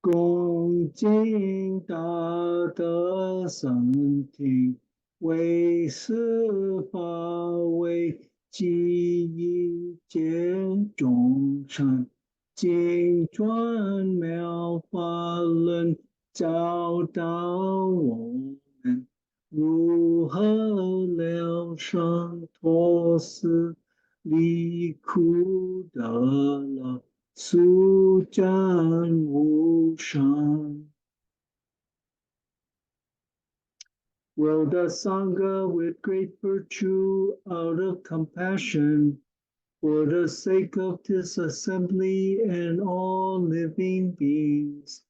恭敬大德圣听，为是法为记一切众生，经转妙法轮，教导我们如何了生脱死，离苦得乐。速战无伤。Will the Sangha with great virtue out of compassion for the sake of this assembly and all living beings,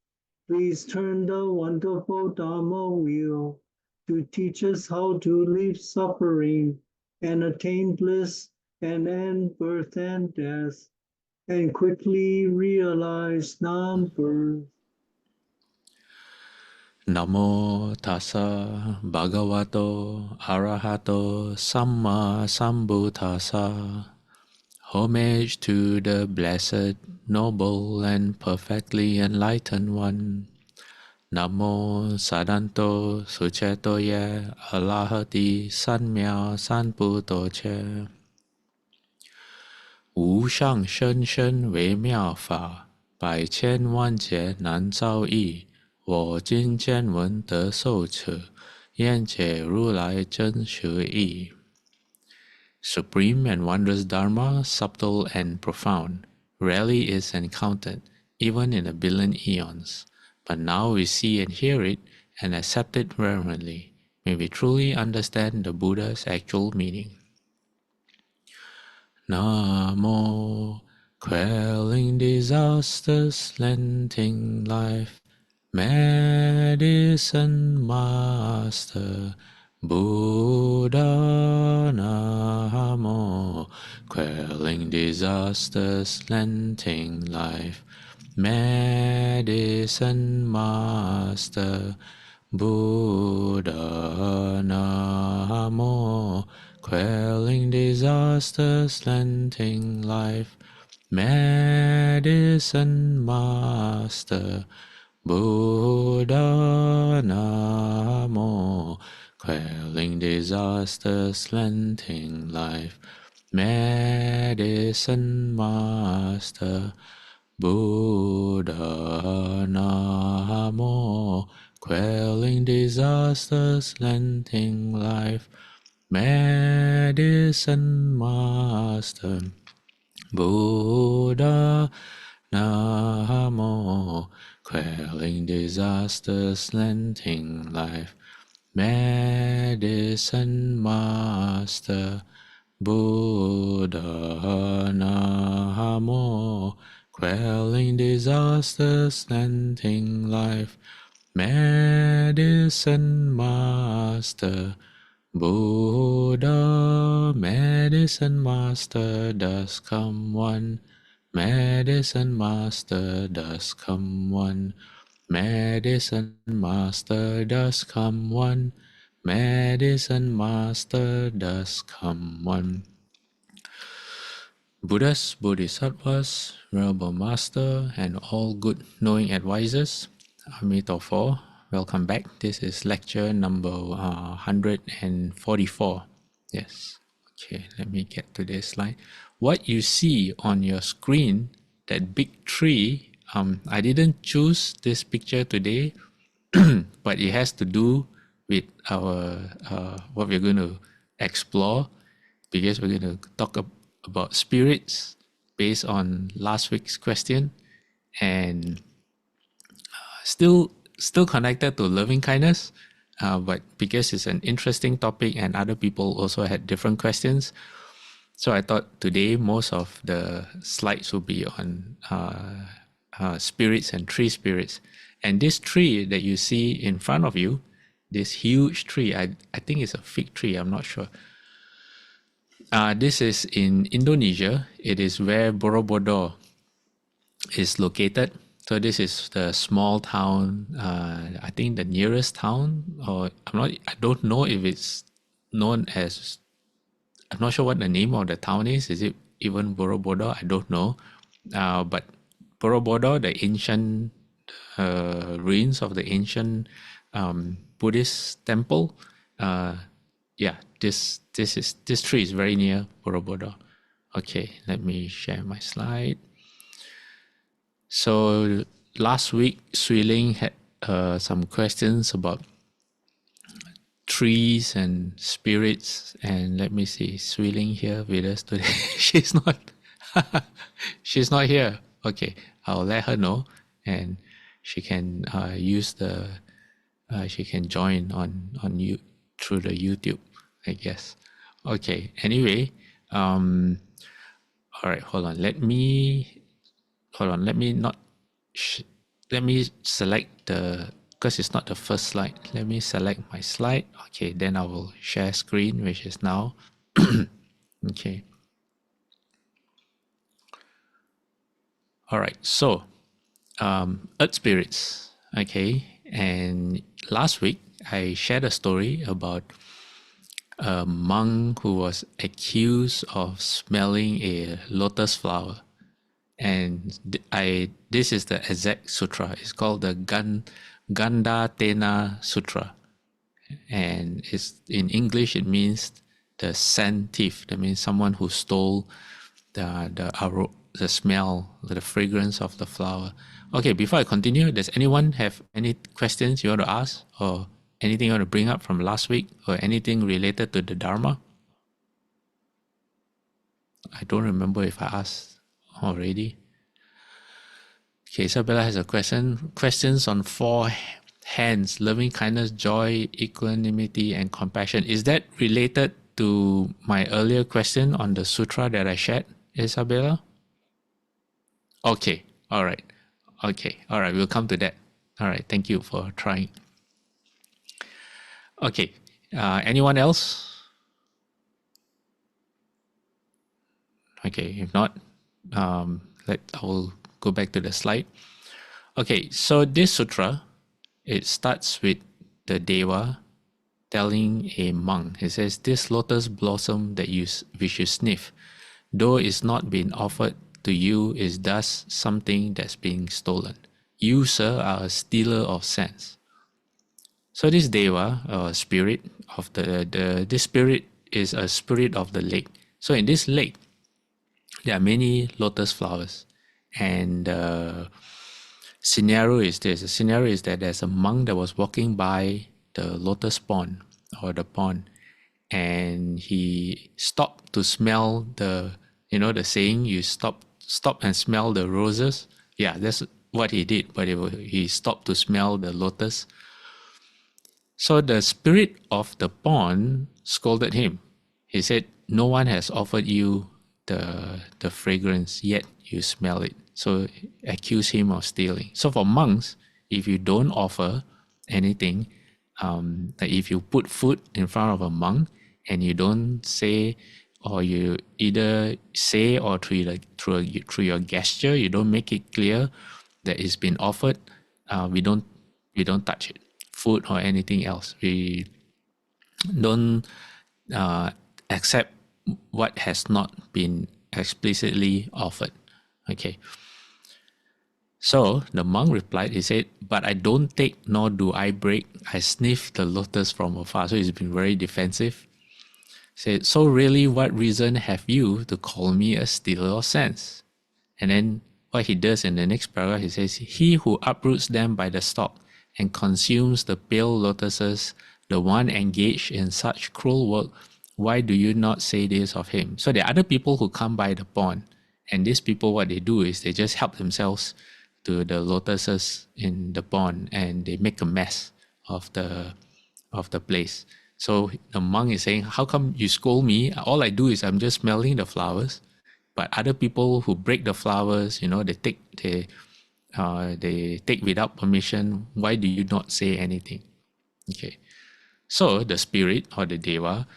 please turn the wonderful Dharma wheel to teach us how to leave suffering and attain bliss and end birth and death, and quickly realize non-birth. Namo tassa bhagavato arahato samma sambuddhassa. Homage to the blessed, noble, and perfectly enlightened one. Namo sadanto suchetoye alahati sanmya sanputoche. 无上甚深微妙法，百千万劫难遭遇。我今见闻得受持，愿解如来真实义。Supreme and wondrous Dharma, subtle and profound, rarely is encountered, even in a billion eons. But now we see and hear it, and accept it reverently. May we truly understand the Buddha's actual meaning. Namo, quelling disasters, lengthening life, Medicine Master Buddha. Namo, quelling disasters, lengthening life, Medicine Master Buddha. Namo, quelling disasters, lengthening life, Medicine Master Buddha. Namo, quelling disasters, lengthening life, Medicine Master Buddha. Namo, quelling disasters, lengthening life, Medicine Master Buddha. Namo, quelling disasters, lengthening life, Medicine Master Buddha. Namo, quelling disasters, lengthening life, Medicine Master Buddha. Medicine Master does come one, Medicine Master does come one, Medicine Master does come one, Medicine Master does come one. Buddhas, Bodhisattvas, Venerable Master, and all good knowing advisors, Amitabha, welcome back. This is lecture number 144. Yes. Okay, let me get to this slide. What you see on your screen, that big tree, I didn't choose this picture today, but it has to do with our what we're going to explore, because we're going to talk about spirits based on last week's question, and still connected to loving kindness, but because it's an interesting topic and other people also had different questions, so I thought today most of the slides will be on spirits and tree spirits. And this tree that you see in front of you, this huge tree, I think it's a fig tree, I'm not sure. This is in Indonesia. It is where Borobudur is located. So this is the small town, I think the nearest town, or I don't know if it's known as, I'm not sure what the name of the town is. Is it even Borobudur? I don't know. But Borobudur, the ancient ruins of the ancient Buddhist temple. Yeah, this tree is very near Borobudur. Okay, let me share my slide. So last week, Sui Ling had some questions about trees and spirits, and let me see, Sui Ling here with us today. she's not she's not here. Okay, I'll let her know, and she can use the she can join on you through the YouTube, I guess. Okay, anyway, all right, hold on, let me not let me select the, because it's not the first slide. Let me select my slide. Okay, then I will share screen, which is now. Okay. All right, so earth spirits. Okay, and last week I shared a story about a monk who was accused of smelling a lotus flower, and this is the exact sutra. It's called the Ganda Tena Sutra, and it's in English. It means the scent thief. That means someone who stole the smell, the fragrance of the flower. Okay, before I continue, does anyone have any questions you want to ask, or anything you want to bring up from last week, or anything related to the Dharma? I don't remember if I asked already. Okay, Isabella has a question. Questions on 4 hands: loving kindness, joy, equanimity, and compassion. Is that related to my earlier question on the sutra that I shared, Isabella? Okay, all right. Okay, all right, we'll come to that. All right, thank you for trying. Okay, anyone else? Okay, if not, I will go back to the slide. Okay, so this sutra, it starts with the deva telling a monk. It says, "This lotus blossom that which you sniff, though it's not been offered to you, is thus something that's being stolen. You, sir, are a stealer of sense." So this deva, spirit of this spirit is a spirit of the lake. So in this lake, there are many lotus flowers, and the scenario is this. The scenario is that there's a monk that was walking by the lotus pond, or the pond, and he stopped to smell the, the saying, you stop and smell the roses. Yeah, that's what he did, but he stopped to smell the lotus. So the spirit of the pond scolded him. He said, "No one has offered you the fragrance, yet you smell it." So accuse him of stealing. So for monks, if you don't offer anything, like if you put food in front of a monk and you don't say, or you either say or through your gesture, you don't make it clear that it's been offered, we don't touch it, food or anything else. We don't accept what has not been explicitly offered. Okay. So the monk replied, he said, "But I don't take, nor do I break. I sniff the lotus from afar." So he's been very defensive. He said, "So really, what reason have you to call me a stealer of sense?" And then what he does in the next paragraph, he says, "He who uproots them by the stalk and consumes the pale lotuses, the one engaged in such cruel work, why do you not say this of him?" So there are other people who come by the pond, and these people, what they do is they just help themselves to the lotuses in the pond, and they make a mess of the place. So the monk is saying, "How come you scold me? All I do is I'm just smelling the flowers, but other people who break the flowers, they take without permission. Why do you not say anything?" Okay. So the spirit or the deva,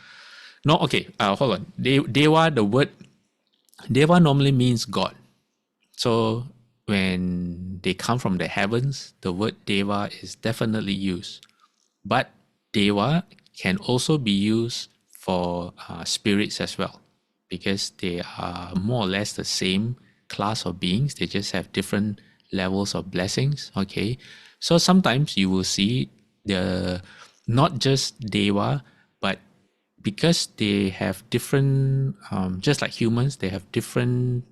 no, okay, hold on. Deva, the word deva normally means God. So when they come from the heavens, the word deva is definitely used. But deva can also be used for spirits as well, because they are more or less the same class of beings. They just have different levels of blessings. Okay, so sometimes you will see the not just deva, but because they have different, just like humans, they have different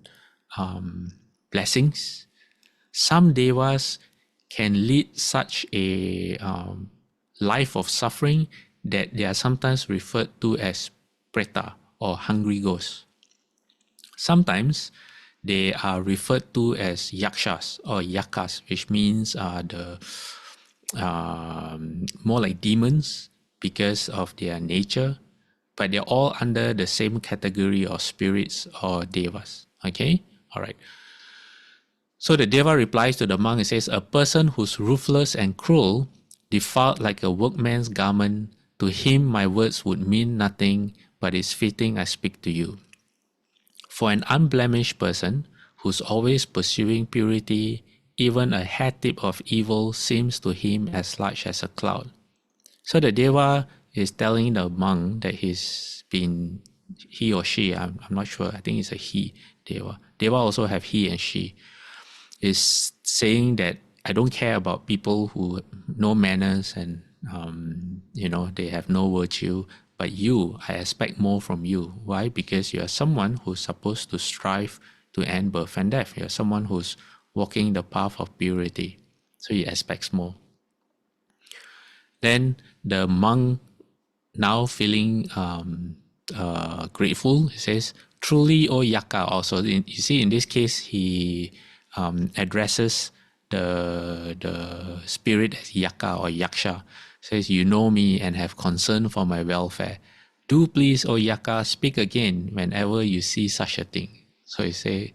blessings. Some devas can lead such a life of suffering that they are sometimes referred to as preta or hungry ghosts. Sometimes they are referred to as yakshas or yakas, which means the more like demons because of their nature, but they're all under the same category of spirits or devas. Okay, all right. So the deva replies to the monk and says, a person who's ruthless and cruel, defiled like a workman's garment, to him my words would mean nothing, but it's fitting I speak to you. For an unblemished person who's always pursuing purity, even a hair tip of evil seems to him as large as a cloud. So the deva is telling the monk that he or she, I'm not sure, I think it's a he, deva. Deva also have he and she, is saying that I don't care about people who no manners and they have no virtue, but you, I expect more from you. Why? Because you are someone who's supposed to strive to end birth and death. You're someone who's walking the path of purity, so he expects more. Then the monk, now feeling grateful, he says, truly, O Yaka. Also, you see, in this case, he addresses the spirit as Yaka or Yaksha. Says, you know me and have concern for my welfare. Do please, O Yaka, speak again whenever you see such a thing. So he say,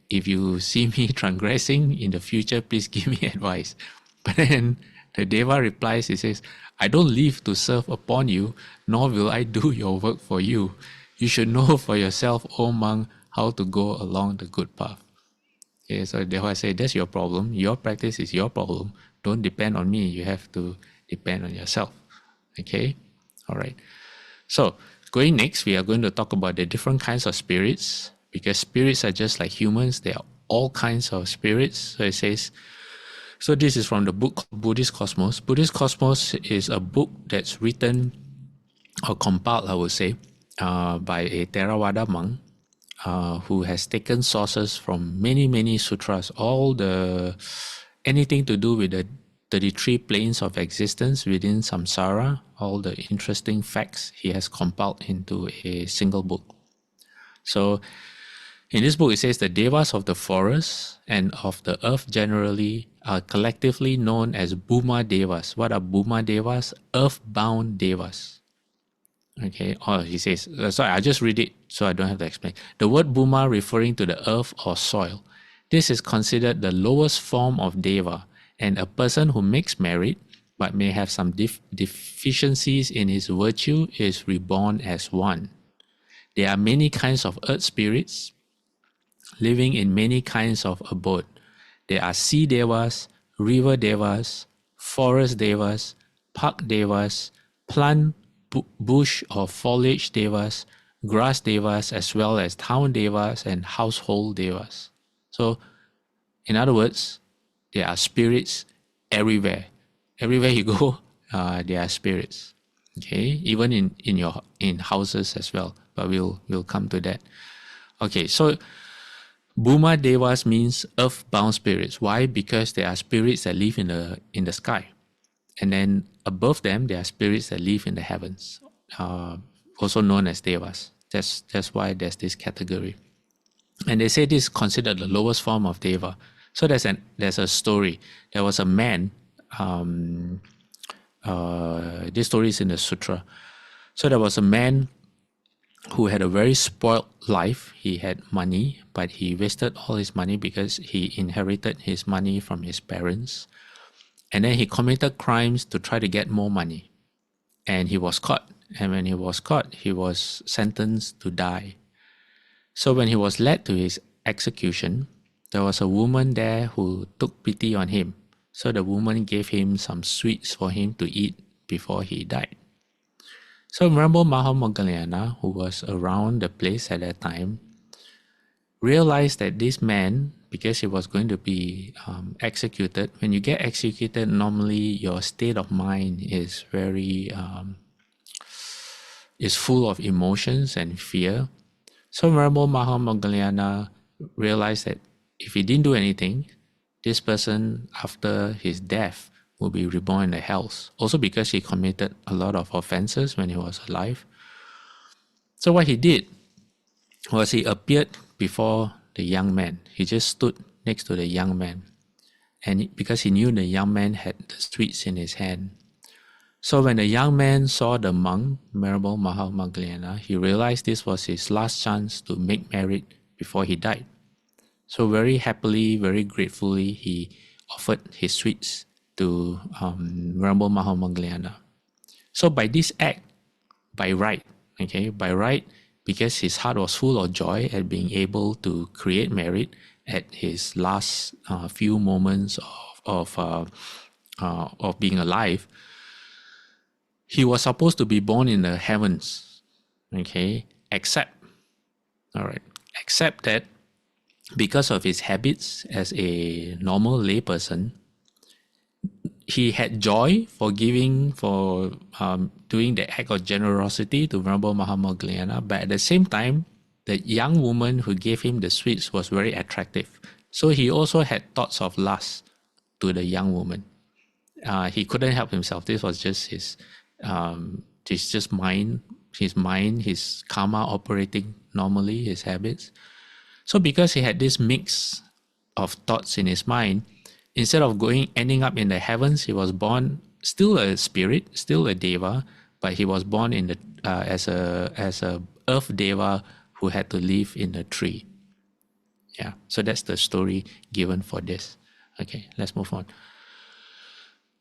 if you see me transgressing in the future, please give me advice. But then the Deva replies, he says, I don't live to serve upon you, nor will I do your work for you. You should know for yourself, O monk, how to go along the good path. Okay, so Deva say, that's your problem. Your practice is your problem. Don't depend on me. You have to depend on yourself. Okay? All right. So going next, we are going to talk about the different kinds of spirits, because spirits are just like humans. There are all kinds of spirits. So it says, so this is from the book Buddhist Cosmos. Buddhist Cosmos is a book that's written or compiled, I would say, by a Theravada monk who has taken sources from many sutras, anything to do with the 33 planes of existence within samsara, all the interesting facts he has compiled into a single book. So in this book, it says the devas of the forest and of the earth generally are collectively known as Bhuma devas. What are Bhuma devas? Earth-bound devas. Okay, or he says, sorry, I'll just read it so I don't have to explain. The word Bhuma referring to the earth or soil. This is considered the lowest form of deva, and a person who makes merit but may have some deficiencies in his virtue is reborn as one. There are many kinds of earth spirits living in many kinds of abode. There are sea devas, river devas, forest devas, park devas, plant, bush or foliage devas, grass devas, as well as town devas and household devas. So, in other words, there are spirits everywhere. Everywhere you go, there are spirits. Okay, even in houses as well. But we'll come to that. Okay, so Bhuma devas means earth-bound spirits. Why? Because there are spirits that live in the sky, and then above them there are spirits that live in the heavens, also known as devas. That's why there's this category, and they say this is considered the lowest form of deva. So there's a story. There was a man. This story is in the sutra. So there was a man who had a very spoiled life. He had money, but he wasted all his money because he inherited his money from his parents. And then he committed crimes to try to get more money. And he was caught. And when he was caught, he was sentenced to die. So when he was led to his execution, there was a woman there who took pity on him. So the woman gave him some sweets for him to eat before he died. So remember Mahamoggallana, who was around the place at that time, realized that this man, because he was going to be executed. When you get executed, normally your state of mind is very is full of emotions and fear. So Venerable Mahamoggallana realized that if he didn't do anything, this person after his death will be reborn in the hells. Also because he committed a lot of offenses when he was alive. So what he did was he appeared before the young man. He just stood next to the young man. And because he knew the young man had the sweets in his hand. So when the young man saw the monk, Venerable Mahamoggallana, he realized this was his last chance to make merit before he died. So very happily, very gratefully, he offered his sweets to Venerable Mahamoggallana. So by this act, by right, because his heart was full of joy at being able to create merit at his last few moments of being alive, he was supposed to be born in the heavens, except that because of his habits as a normal layperson, he had joy for giving, for doing the act of generosity to Venerable Mahamoggallana, but at the same time, the young woman who gave him the sweets was very attractive. So he also had thoughts of lust to the young woman. He couldn't help himself. This was just his mind, his karma operating normally, his habits. So because he had this mix of thoughts in his mind, instead of ending up in the heavens, he was born still a spirit, still a deva, but he was born in the as a earth deva who had to live in a tree. Yeah, so that's the story given for this. Okay, let's move on.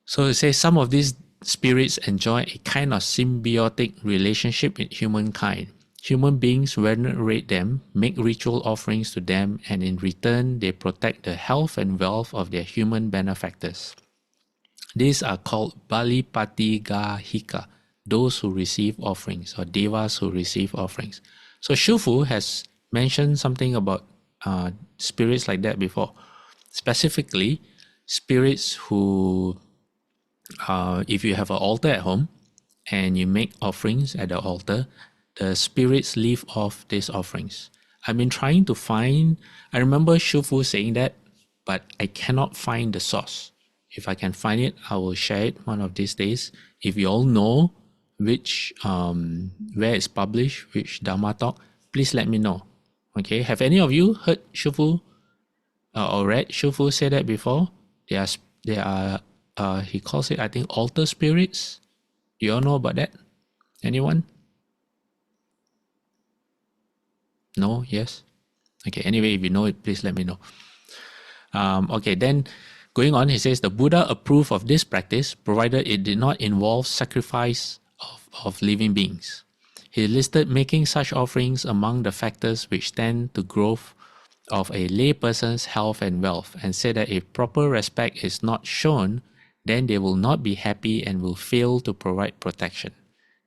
So it says some of these spirits enjoy a kind of symbiotic relationship with humankind. Human beings venerate them, make ritual offerings to them, and in return, they protect the health and wealth of their human benefactors. These are called Balipatigahika, those who receive offerings, or devas who receive offerings. So Shufu has mentioned something about spirits like that before. Specifically, spirits who, if you have an altar at home and you make offerings at the altar, the spirits live off these offerings. I've been trying to find, I remember Shufu saying that, but I cannot find the source. If I can find it, I will share it one of these days. If you all know which, where it's published, which Dharma talk, please let me know. Okay, have any of you heard Shufu or read Shufu say that before? They are he calls it, I think, altar spirits. Do you all know about that? Anyone? No? Yes? Okay, anyway, if you know it, please let me know. Okay, then going on, he says, the Buddha approved of this practice, provided it did not involve sacrifice of living beings. He listed making such offerings among the factors which tend to growth of a layperson's health and wealth, and said that if proper respect is not shown, then they will not be happy and will fail to provide protection.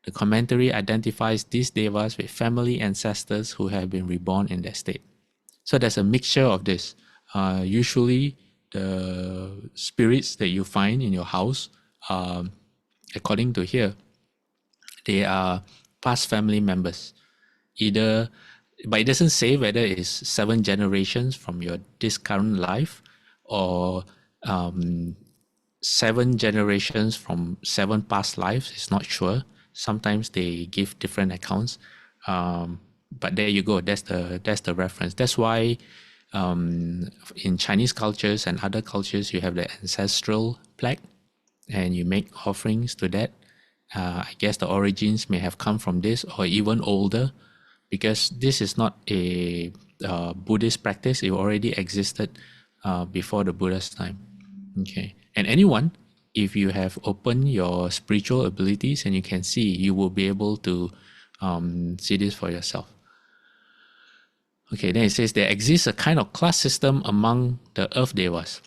The commentary identifies these devas with family ancestors who have been reborn in their state. So there's a mixture of this. Usually, the spirits that you find in your house, according to here, they are past family members. Either, but it doesn't say whether it's 7 generations from this current life or 7 generations from 7 past lives. It's not sure. Sometimes they give different accounts, but there you go. That's the reference. That's why in Chinese cultures and other cultures you have the ancestral plaque, and you make offerings to that. I guess the origins may have come from this, or even older, because this is not a Buddhist practice. It already existed before the Buddha's time. Okay, and anyone, if you have opened your spiritual abilities and you can see, you will be able to see this for yourself. Okay, then it says there exists a kind of class system among the earth devas,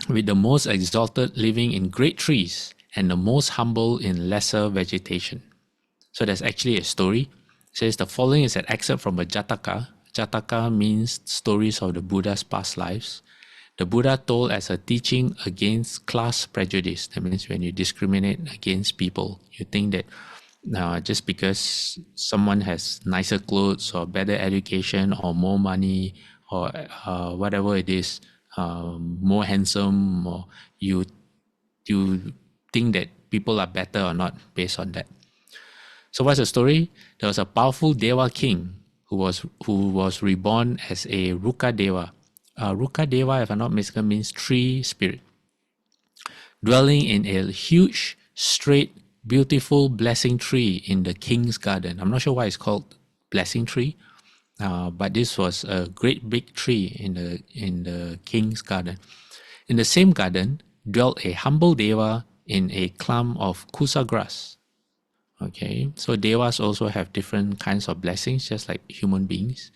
with the most exalted living in great trees and the most humble in lesser vegetation. So there's actually a story. It says the following is an excerpt from a Jataka. Jataka means stories of the Buddha's past lives. The Buddha told as a teaching against class prejudice. That means when you discriminate against people, you think that just because someone has nicer clothes or better education or more money or whatever it is, more handsome, or you think that people are better or not based on that. So what's the story? There was a powerful Deva king who was reborn as a Ruka Deva. Ruka Deva, if I'm not mistaken, means tree spirit, dwelling in a huge, straight, beautiful blessing tree in the king's garden. I'm not sure why it's called blessing tree, but this was a great big tree in the king's garden. In the same garden dwelt a humble Deva in a clump of kusa grass. Okay, so devas also have different kinds of blessings, just like human beings.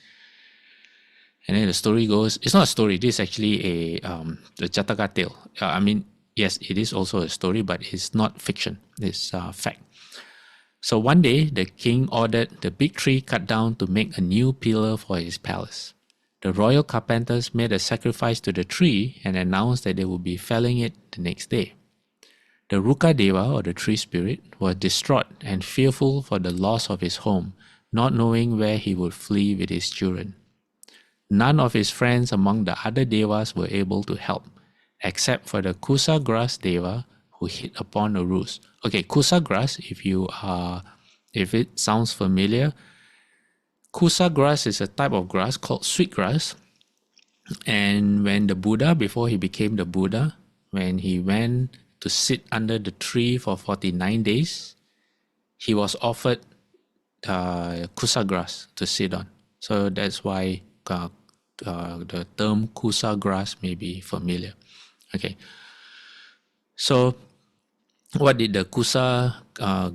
And then the story goes, it's not a story, this is actually the Jataka tale. I mean, yes, it is also a story, but it's not fiction, it's fact. So one day, the king ordered the big tree cut down to make a new pillar for his palace. The royal carpenters made a sacrifice to the tree and announced that they would be felling it the next day. The Ruka Deva, or the tree spirit, was distraught and fearful for the loss of his home, not knowing where he would flee with his children. None of his friends among the other devas were able to help, except for the Kusa grass Deva, who hit upon a ruse. Okay, Kusa grass, if it sounds familiar, Kusa grass is a type of grass called sweet grass. And when the Buddha, before he became the Buddha, when he went to sit under the tree for 49 days, he was offered kusa grass to sit on. So that's why the term kusa grass may be familiar. Okay. So what did the kusa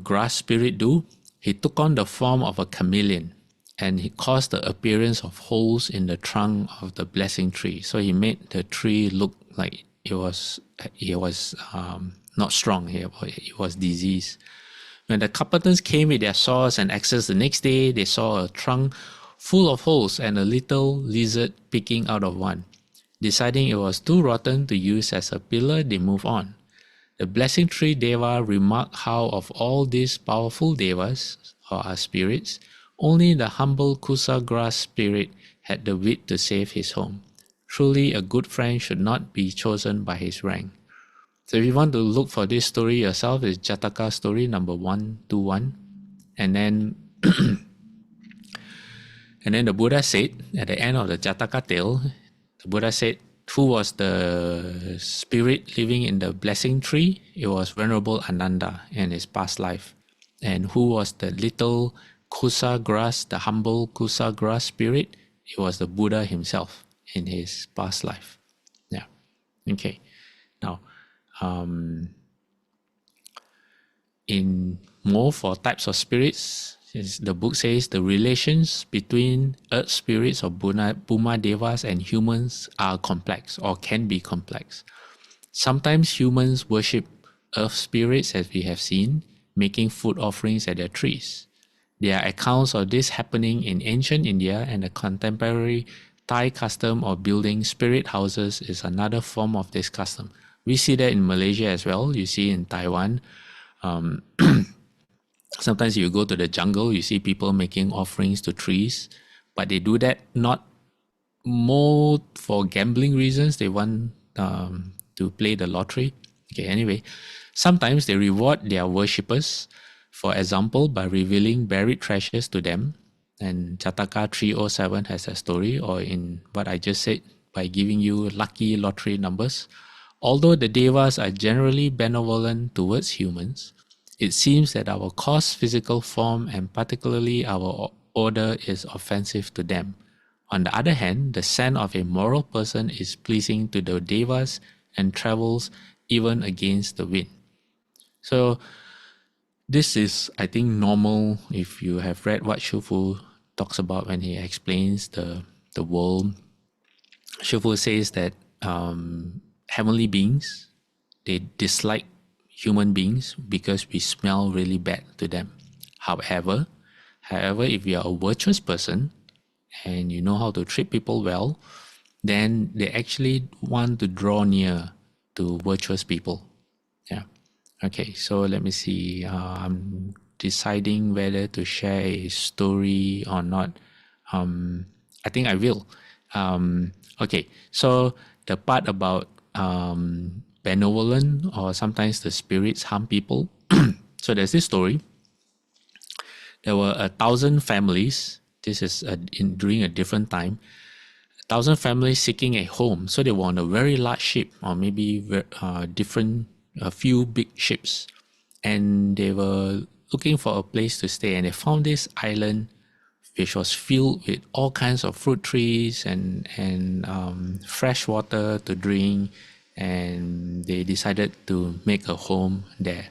grass spirit do? He took on the form of a chameleon and he caused the appearance of holes in the trunk of the blessing tree. So he made the tree look like it was not strong. It was diseased. When the carpenters came with their saws and axes the next day, they saw a trunk full of holes and a little lizard peeking out of one. Deciding it was too rotten to use as a pillar, they moved on. The blessing tree Deva remarked how of all these powerful Devas, or spirits, only the humble Kusa grass spirit had the wit to save his home. Truly, a good friend should not be chosen by his rank. So if you want to look for this story yourself, it's Jataka story number 121. And then the Buddha said, at the end of the Jataka tale, the Buddha said, who was the spirit living in the blessing tree? It was Venerable Ananda in his past life. And who was the little Kusa grass, the humble Kusa grass spirit? It was the Buddha himself in his past life. Yeah. Okay. Now, in more for types of spirits, the book says the relations between earth spirits or Bhuma Devas and humans are complex or can be complex. Sometimes humans worship earth spirits, as we have seen, making food offerings at their trees. There are accounts of this happening in ancient India, and the contemporary Thai custom of building spirit houses is another form of this custom. We see that in Malaysia as well. You see in Taiwan. Sometimes you go to the jungle, you see people making offerings to trees, but they do that not more for gambling reasons. They want to play the lottery. Okay, anyway, sometimes they reward their worshippers, for example, by revealing buried treasures to them. And Jataka 307 has a story, or in what I just said, by giving you lucky lottery numbers. Although the devas are generally benevolent towards humans, it seems that our coarse physical form and particularly our odor is offensive to them. On the other hand, the scent of a moral person is pleasing to the devas and travels even against the wind. So this is, I think, normal if you have read what Shufu talks about when he explains the world. Shufu says that heavenly beings, they dislike human beings because we smell really bad to them. However, if you are a virtuous person and you know how to treat people well, then they actually want to draw near to virtuous people. Yeah. Okay, so let me see. I'm deciding whether to share a story or not. I think I will. Okay, so the part about benevolent, or sometimes the spirits harm people. So there's this story. There were 1,000 families. This is during a different time. 1,000 families seeking a home. So they were on a very large ship, or maybe a few big ships, and they were looking for a place to stay. And they found this island, which was filled with all kinds of fruit trees and fresh water to drink. And they decided to make a home there.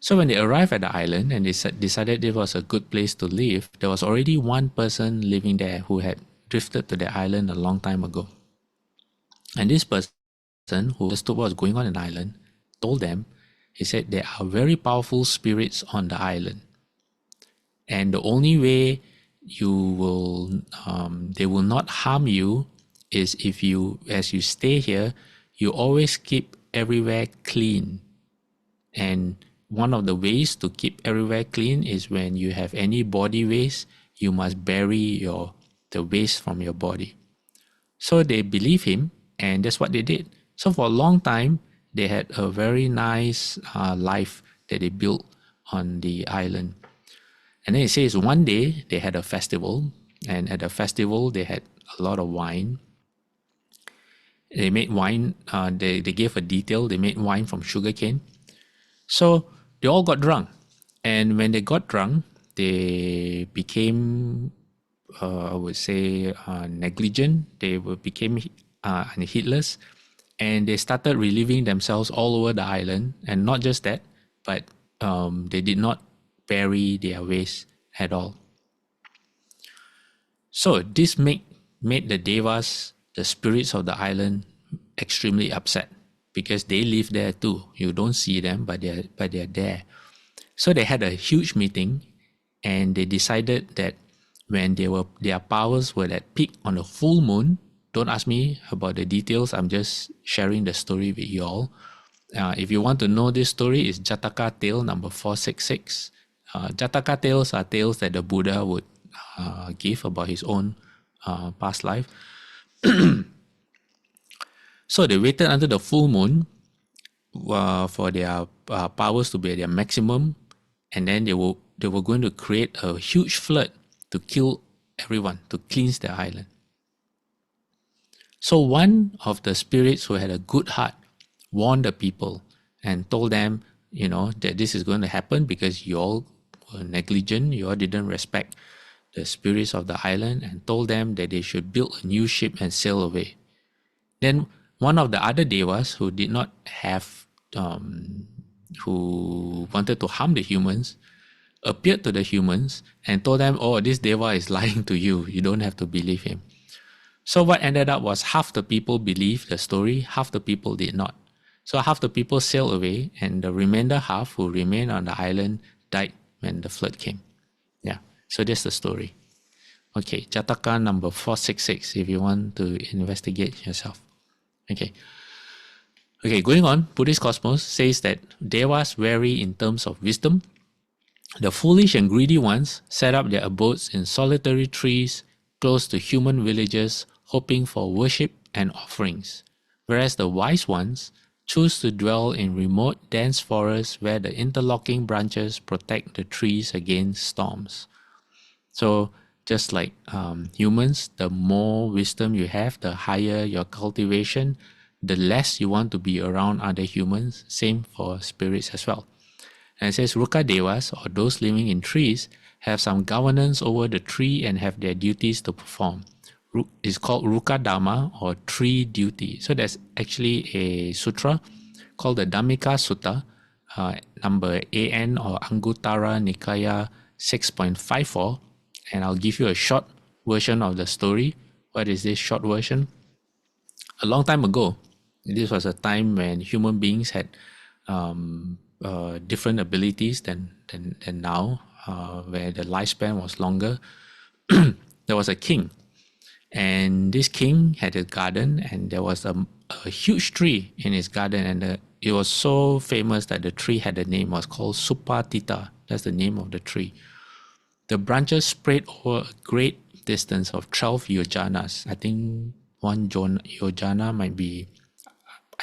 So when they arrived at the island and they decided it was a good place to live, there was already one person living there who had drifted to the island a long time ago. And this person, who understood what was going on in the island, told them, he said, there are very powerful spirits on the island. And the only way they will not harm you is if you, as you stay here, you always keep everywhere clean. And one of the ways to keep everywhere clean is when you have any body waste, you must bury the waste from your body. So they believe him, and that's what they did. So for a long time, they had a very nice life that they built on the island. And then it says one day they had a festival, and at the festival they had a lot of wine. They made wine, they gave a detail, they made wine from sugarcane. So they all got drunk. And when they got drunk, they became, I would say, negligent. They became heedless. And they started relieving themselves all over the island. And not just that, but they did not bury their waste at all. So this made the devas, the spirits of the island, extremely upset, because they live there too. You don't see them, but they're there. So they had a huge meeting, and they decided that when their powers were at peak on a full moon. Don't ask me about the details. I'm just sharing the story with you all. If you want to know this story, it's Jataka tale number 466. Jataka tales are tales that the Buddha would give about his own past life. So they waited until the full moon for their powers to be at their maximum, and then they were going to create a huge flood to kill everyone, to cleanse the island. So one of the spirits who had a good heart warned the people and told them, that this is going to happen because you all were negligent, you all didn't respect the spirits of the island, and told them that they should build a new ship and sail away. Then one of the other devas who did not have, who wanted to harm the humans, appeared to the humans and told them, oh, this deva is lying to you. You don't have to believe him. So what ended up was half the people believed the story, half the people did not. So half the people sailed away, and the remainder half who remained on the island died when the flood came. Yeah, so that's the story. Okay, Jataka number 466 if you want to investigate yourself. Okay, going on, Buddhist Cosmos says that devas vary in terms of wisdom. The foolish and greedy ones set up their abodes in solitary trees close to human villages, hoping for worship and offerings, whereas the wise ones choose to dwell in remote, dense forests where the interlocking branches protect the trees against storms. So just like humans, the more wisdom you have, the higher your cultivation, the less you want to be around other humans. Same for spirits as well. And it says Ruka Devas, or those living in trees, have some governance over the tree and have their duties to perform. It's called Ruka Dharma, or tree duty. So there's actually a sutra called the Dhammika Sutta, number AN or Anguttara Nikaya 6.54. And I'll give you a short version of the story. What is this short version? A long time ago, this was a time when human beings had different abilities than now, where the lifespan was longer. there was a king, and this king had a garden, and there was a huge tree in his garden, and it was so famous that the tree had a name, was called Supatita. That's the name of the tree. The branches spread over a great distance of 12 yojanas. I think one yojana might be,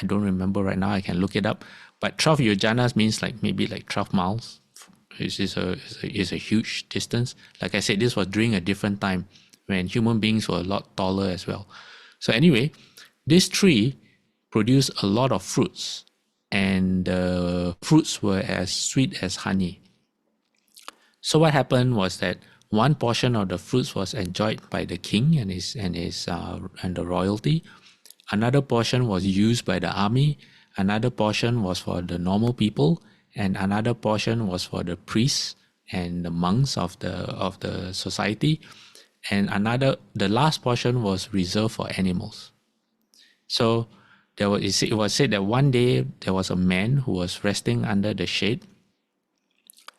I don't remember right now, I can look it up, but 12 yojanas means like maybe like 12 miles. It's a huge distance. Like I said, this was during a different time when human beings were a lot taller as well. So anyway, this tree produced a lot of fruits, and the fruits were as sweet as honey. So what happened was that one portion of the fruits was enjoyed by the king and the royalty. Another portion was used by the army. Another portion was for the normal people, and another portion was for the priests and the monks of the society, and the last portion was reserved for animals. So it was said that one day there was a man who was resting under the shade,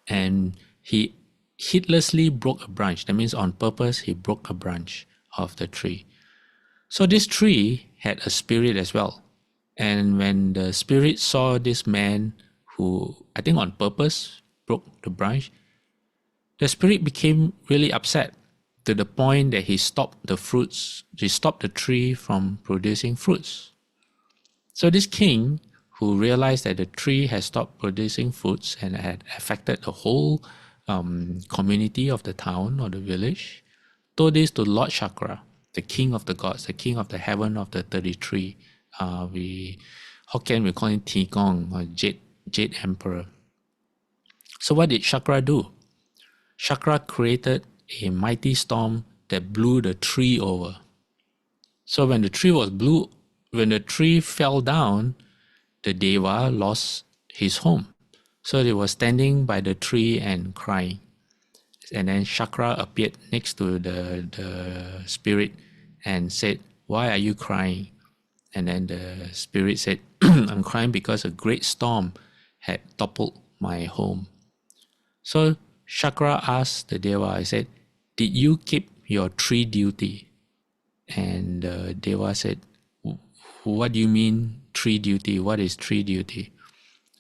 and he heedlessly broke a branch. That means on purpose he broke a branch of the tree. So this tree had a spirit as well. And when the spirit saw this man who, I think on purpose, broke the branch, the spirit became really upset to the point that he stopped the tree from producing fruits. So this king, who realized that the tree had stopped producing fruits and had affected the whole community of the town or the village, told this to Lord Chakra, the king of the gods, the king of the heaven of the 33. Hokkien we call him Tigong, or Jade Emperor. So what did Chakra do? Chakra created a mighty storm that blew the tree over. So when the tree fell down, the deva lost his home. So they were standing by the tree and crying. And then Chakra appeared next to the spirit and said, "Why are you crying?" And then the spirit said, "I'm crying because a great storm had toppled my home." So Chakra asked the deva, I said, "Did you keep your tree duty?" And the deva said, "What do you mean tree duty? What is tree duty?"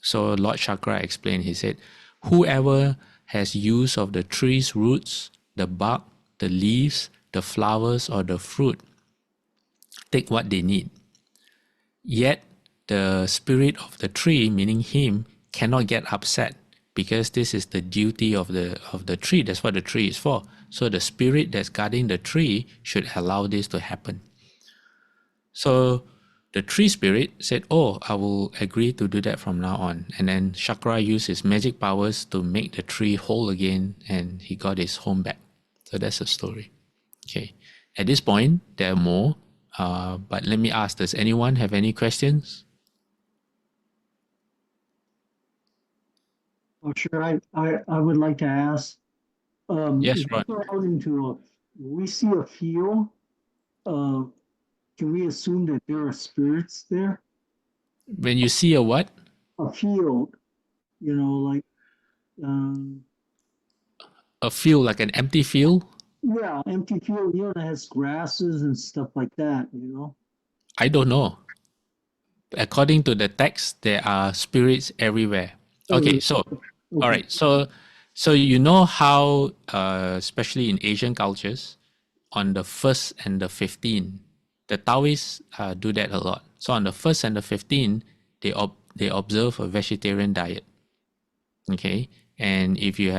So Lord Chakra explained. He said, "Whoever has use of the tree's roots, the bark, the leaves, the flowers, or the fruit, take what they need. Yet the spirit of the tree, meaning him, cannot get upset, because this is the duty of the tree. That's what the tree is for. So the spirit that's guarding the tree should allow this to happen." So the tree spirit said, "Oh, I will agree to do that from now on." And then Chakra used his magic powers to make the tree whole again, and he got his home back. So that's the story. Okay. At this point, there are more, but let me ask, does anyone have any questions? Oh, sure. I would like to ask. Yes, If we Ron. go out into we see a field, can we assume that there are spirits there? When you see a what? A field, like, A field, like an empty field? yeah, empty field, that has grasses and stuff like that, I don't know. According to the text, there are spirits everywhere. Okay, so all Okay. right, so you know how, especially in Asian cultures, on the 1st and the 15th, the Taoists do that a lot. So on the 1st and the 15th, they observe a vegetarian diet. Okay, and if you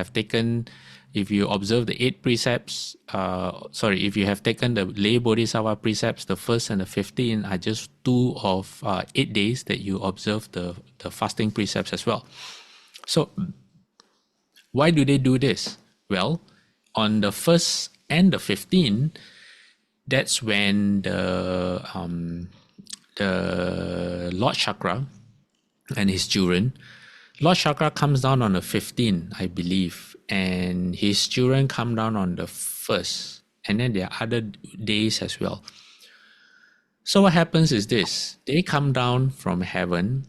observe the 8 precepts, if you have taken the lay bodhisattva precepts, the 1st and the 15th are just 2 of 8 days that you observe the fasting precepts as well. So why do they do this? Well, on the 1st and the 15th, that's when the Lord Chakra and his children, Lord Chakra comes down on the 15th, I believe, and his children come down on the 1st, and then there are other days as well. So what happens is this: they come down from heaven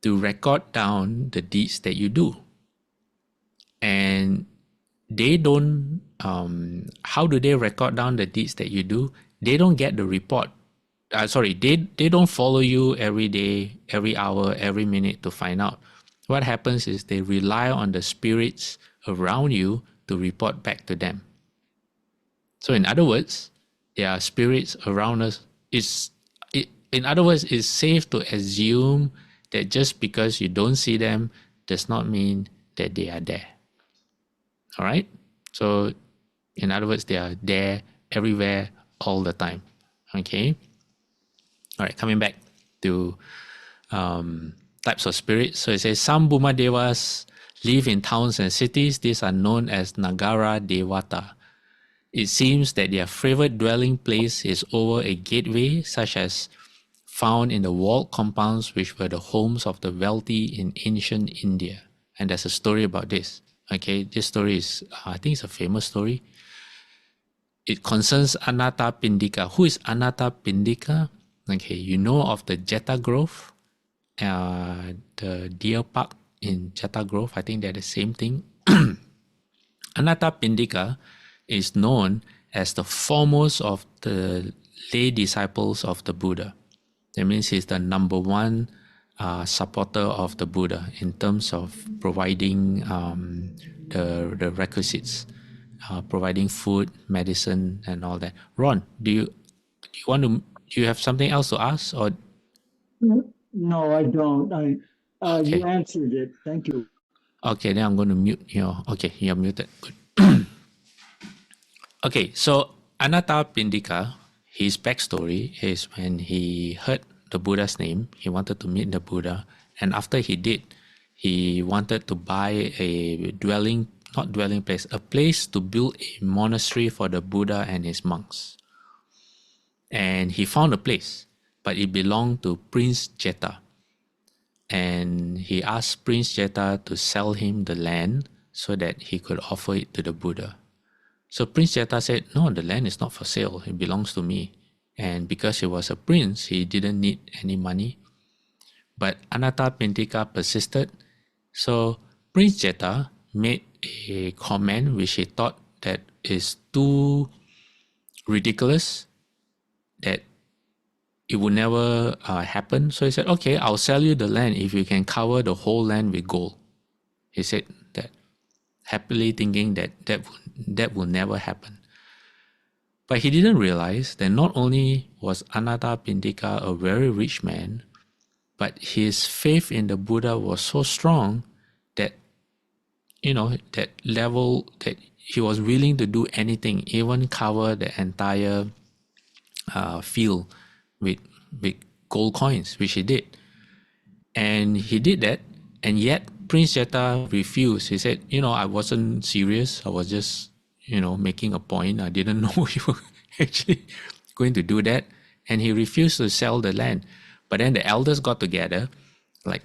to record down the deeds that you do, and they don't how do they record down the deeds that you do? They don't get the report. They don't follow you every day, every hour, every minute to find out. What happens is they rely on the spirits around you to report back to them. So in other words, there are spirits around us. In other words, it's safe to assume that just because you don't see them does not mean that they are there. All right? So in other words, they are there everywhere all the time. Okay? All right, coming back to types of spirits. So it says some Bhuma devas live in towns and cities. These are known as Nagara Devata. It seems that their favorite dwelling place is over a gateway, such as found in the walled compounds which were the homes of the wealthy in ancient India. And there's a story about this. Okay, this story is, I think it's a famous story. It concerns Anatta Pindika. Who is Anatta Pindika? Okay, you know of the Jetta Grove, the deer park in Jetta Grove. I think they're the same thing. Anatta Pindika is known as the foremost of the lay disciples of the Buddha. That means he's the number one supporter of the Buddha in terms of providing the requisites, providing food, medicine, and all that. Ron, do you have something else to ask, or? No, I don't. Okay. You answered it. Thank you. Okay, then I'm going to mute your. Okay, you're muted. Good. Okay, so Anatta Pindika, his backstory is when he heard the Buddha's name, he wanted to meet the Buddha, and after he did, he wanted to buy a a place to build a monastery for the Buddha and his monks. And he found a place, but it belonged to Prince Jeta. And he asked Prince Jeta to sell him the land so that he could offer it to the Buddha. So Prince Jeta said, no, the land is not for sale, it belongs to me. And because he was a prince, he didn't need any money. But Anatta Pindika persisted. So Prince Jeta made a comment which he thought that is too ridiculous, that it would never happen. So he said, okay, I'll sell you the land if you can cover the whole land with gold. He said that, happily thinking that will never happen. But he didn't realize that not only was Anatta Pindika a very rich man, but his faith in the Buddha was so strong that, that level that he was willing to do anything, even cover the entire field with gold coins, which he did. And he did that, and yet Prince Jeta refused. He said, I wasn't serious. I was just, making a point. I didn't know you were actually going to do that. And he refused to sell the land. But then the elders got together, I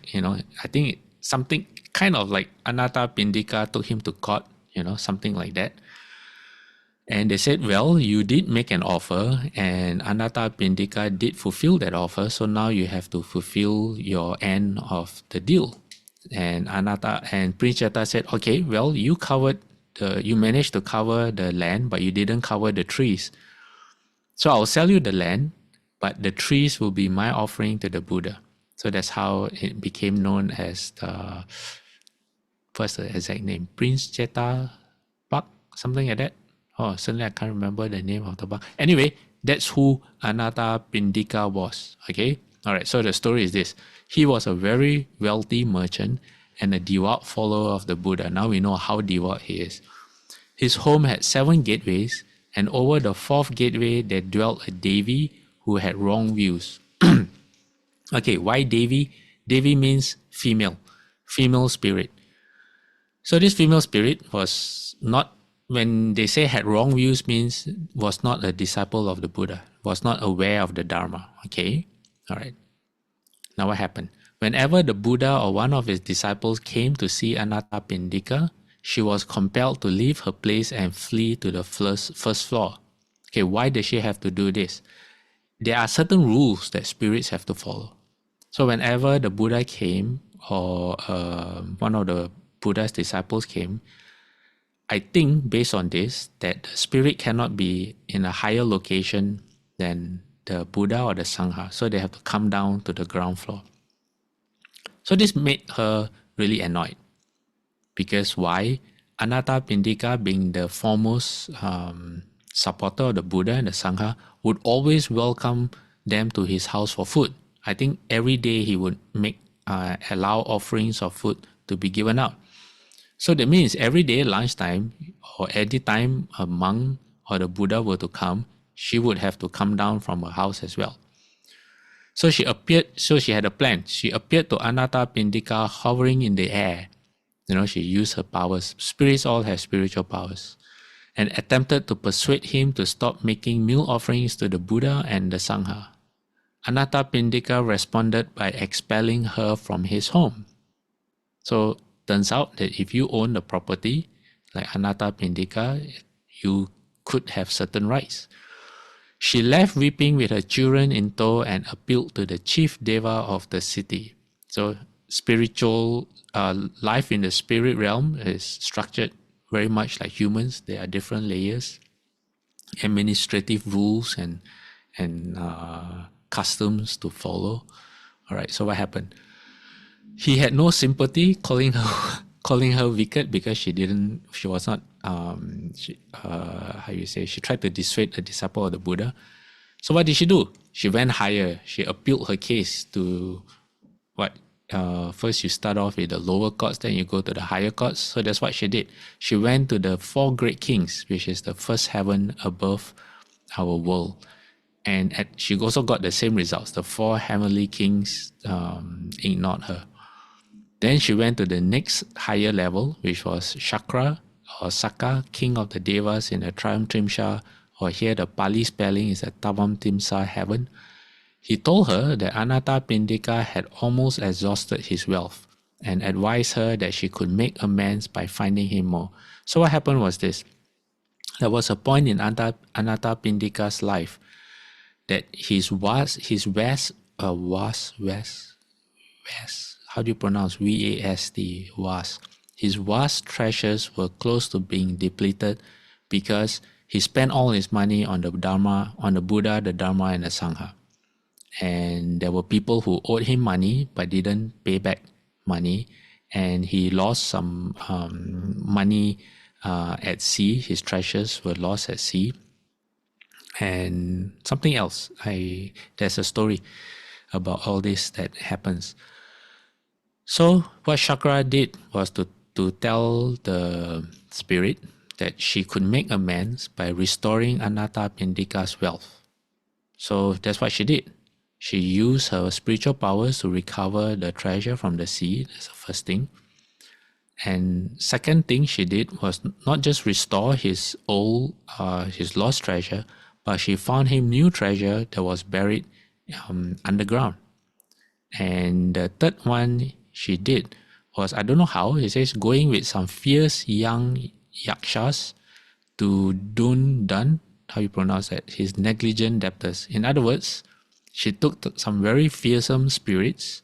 think something kind of like Anatta Pindika took him to court, something like that. And they said, well, you did make an offer and Anatta Pindika did fulfill that offer. So now you have to fulfill your end of the deal. And Prince Jeta said, okay, well, you managed to cover the land, but you didn't cover the trees. So I'll sell you the land, but the trees will be my offering to the Buddha. So that's how it became known as what's the exact name? Prince Jeta Park, something like that. Oh, suddenly I can't remember the name of the park. Anyway, that's who Anatta Pindika was. Okay? Alright, so the story is this. He was a very wealthy merchant and a devout follower of the Buddha. Now we know how devout he is. His home had 7 gateways, and over the 4th gateway there dwelt a Devi who had wrong views. Okay, why Devi? Devi means female spirit. So this female spirit was not, when they say had wrong views, means was not a disciple of the Buddha, was not aware of the Dharma. Okay, all right. Now what happened? Whenever the Buddha or one of his disciples came to see Anatta Pindika, she was compelled to leave her place and flee to the first floor. Okay, why does she have to do this? There are certain rules that spirits have to follow. So whenever the Buddha came or one of the Buddha's disciples came, I think based on this, that the spirit cannot be in a higher location than the Buddha or the Sangha. So they have to come down to the ground floor. So this made her really annoyed. Because why? Anathapindika, being the foremost supporter of the Buddha and the Sangha, would always welcome them to his house for food. I think every day he would allow offerings of food to be given out. So that means every day lunchtime or any time a monk or the Buddha were to come, she would have to come down from her house as well. So she had a plan. She appeared to Anathapindika hovering in the air. She used her powers. Spirits all have spiritual powers. And attempted to persuade him to stop making meal offerings to the Buddha and the Sangha. Anathapindika responded by expelling her from his home. So turns out that if you own the property, like Anathapindika, you could have certain rights. She left weeping with her children in tow and appealed to the chief deva of the city. So spiritual life in the spirit realm is structured very much like humans. There are different layers, administrative rules and customs to follow. All right, so what happened? He had no sympathy, calling her wicked because she was not she tried to dissuade a disciple of the Buddha. So what did she do? She went higher. She appealed her case to first you start off with the lower courts, then you go to the higher courts. So that's what she did. She went to the 4 great kings, which is the first heaven above our world. And she also got the same results. The 4 heavenly kings ignored her. Then she went to the next higher level, which was Shakra or Saka, king of the devas in the Triumtrimsha, or here the Pali spelling is a Tavam Timsa heaven. He told her that Anathapindika had almost exhausted his wealth and advised her that she could make amends by finding him more. So what happened was this. There was a point in Anathapindika's life that his how do you pronounce V-A-S-T, was. His vast treasures were close to being depleted because he spent all his money on the Dharma, on the Buddha, the Dharma, and the Sangha. And there were people who owed him money but didn't pay back money, and he lost some money at sea. His treasures were lost at sea. And something else, there's a story about all this that happens. So what Chakra did was to tell the spirit that she could make amends by restoring Anathapindika's wealth. So that's what she did. She used her spiritual powers to recover the treasure from the sea. That's the first thing. And second thing she did was not just restore his lost treasure, but she found him new treasure that was buried underground. And the third one she did was, I don't know how, he says, going with some fierce young yakshas to dun, how you pronounce that, his negligent debtors. In other words, she took some very fearsome spirits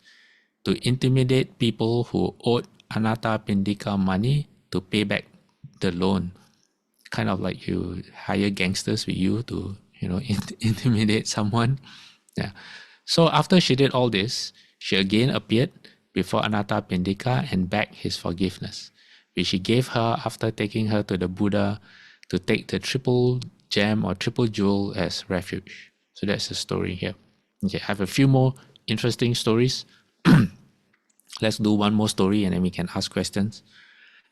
to intimidate people who owed Anathapindika money to pay back the loan. Kind of like you hire gangsters with you to, intimidate someone. Yeah. So after she did all this, she again appeared before Anathapindika and begged his forgiveness, which he gave her after taking her to the Buddha to take the triple gem or triple jewel as refuge. So that's the story here. Okay, I have a few more interesting stories. Let's do one more story and then we can ask questions.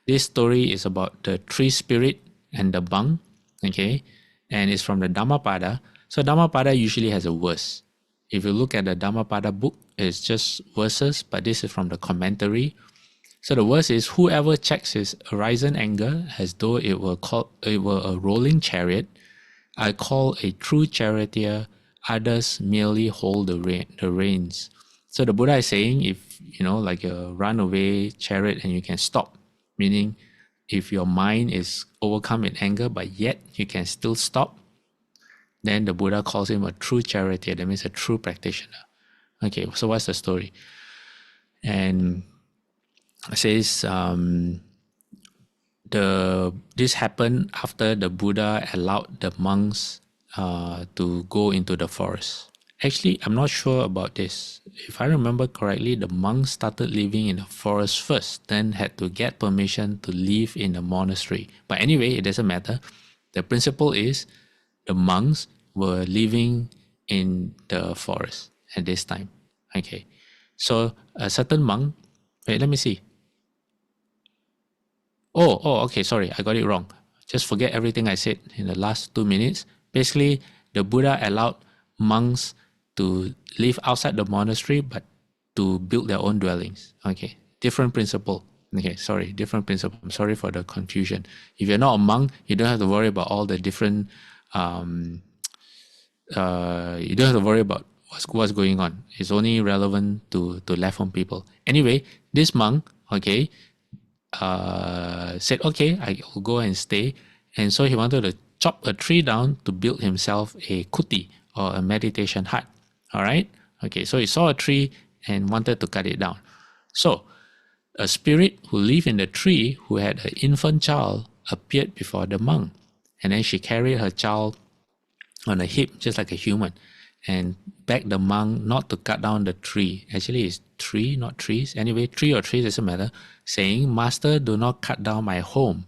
This story is about the tree spirit and the bung, okay? And it's from the Dhammapada. So Dhammapada usually has a verse. If you look at the Dhammapada book, it's just verses, but this is from the commentary. So the verse is, whoever checks his arisen anger as though it were a rolling chariot, I call a true charioteer, others merely hold the reins. So the Buddha is saying, if, like a runaway chariot and you can stop, meaning if your mind is overcome in anger, but yet you can still stop, then the Buddha calls him a true charioteer. That means a true practitioner. Okay, so what's the story? And it says, this happened after the Buddha allowed the monks to go into the forest. Actually, I'm not sure about this. If I remember correctly, the monks started living in the forest first, then had to get permission to live in the monastery. But anyway, it doesn't matter. The principle is the monks were living in the forest at this time. Okay, so a certain monk, wait, let me see. Okay, sorry, I got it wrong. Just forget everything I said in the last 2 minutes. Basically, the Buddha allowed monks to live outside the monastery, but to build their own dwellings. Okay, different principle. Okay, sorry, different principle. I'm sorry for the confusion. If you're not a monk, you don't have to worry about all the different. You don't have to worry about what's going on. It's only relevant to left-home people. Anyway, this monk, okay, said, okay, I will go and stay. And so he wanted to chop a tree down to build himself a kuti, or a meditation hut. All right. Okay. So he saw a tree and wanted to cut it down. So a spirit who lived in the tree, who had an infant child, appeared before the monk. And then she carried her child on a hip, just like a human, and begged the monk not to cut down the tree. Actually, it's tree, not trees. Anyway, tree or trees, doesn't matter. Saying, Master, do not cut down my home.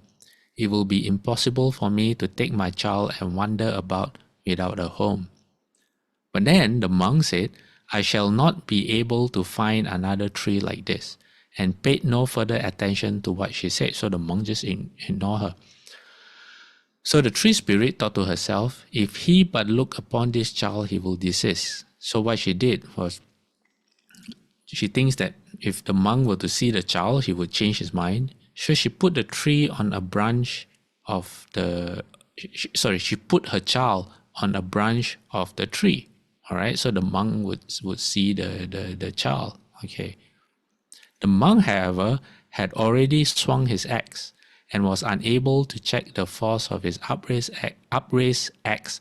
It will be impossible for me to take my child and wander about without a home. But then the monk said, I shall not be able to find another tree like this, and paid no further attention to what she said. So the monk just ignored her. So the tree spirit thought to herself, if he but look upon this child, he will desist. So what she did was, she thinks that if the monk were to see the child, he would change his mind. So she put the tree on a branch of the, she put her child on a branch of the tree. All right, so the monk would see the child. Okay. The monk, however, had already swung his axe and was unable to check the force of his upraised axe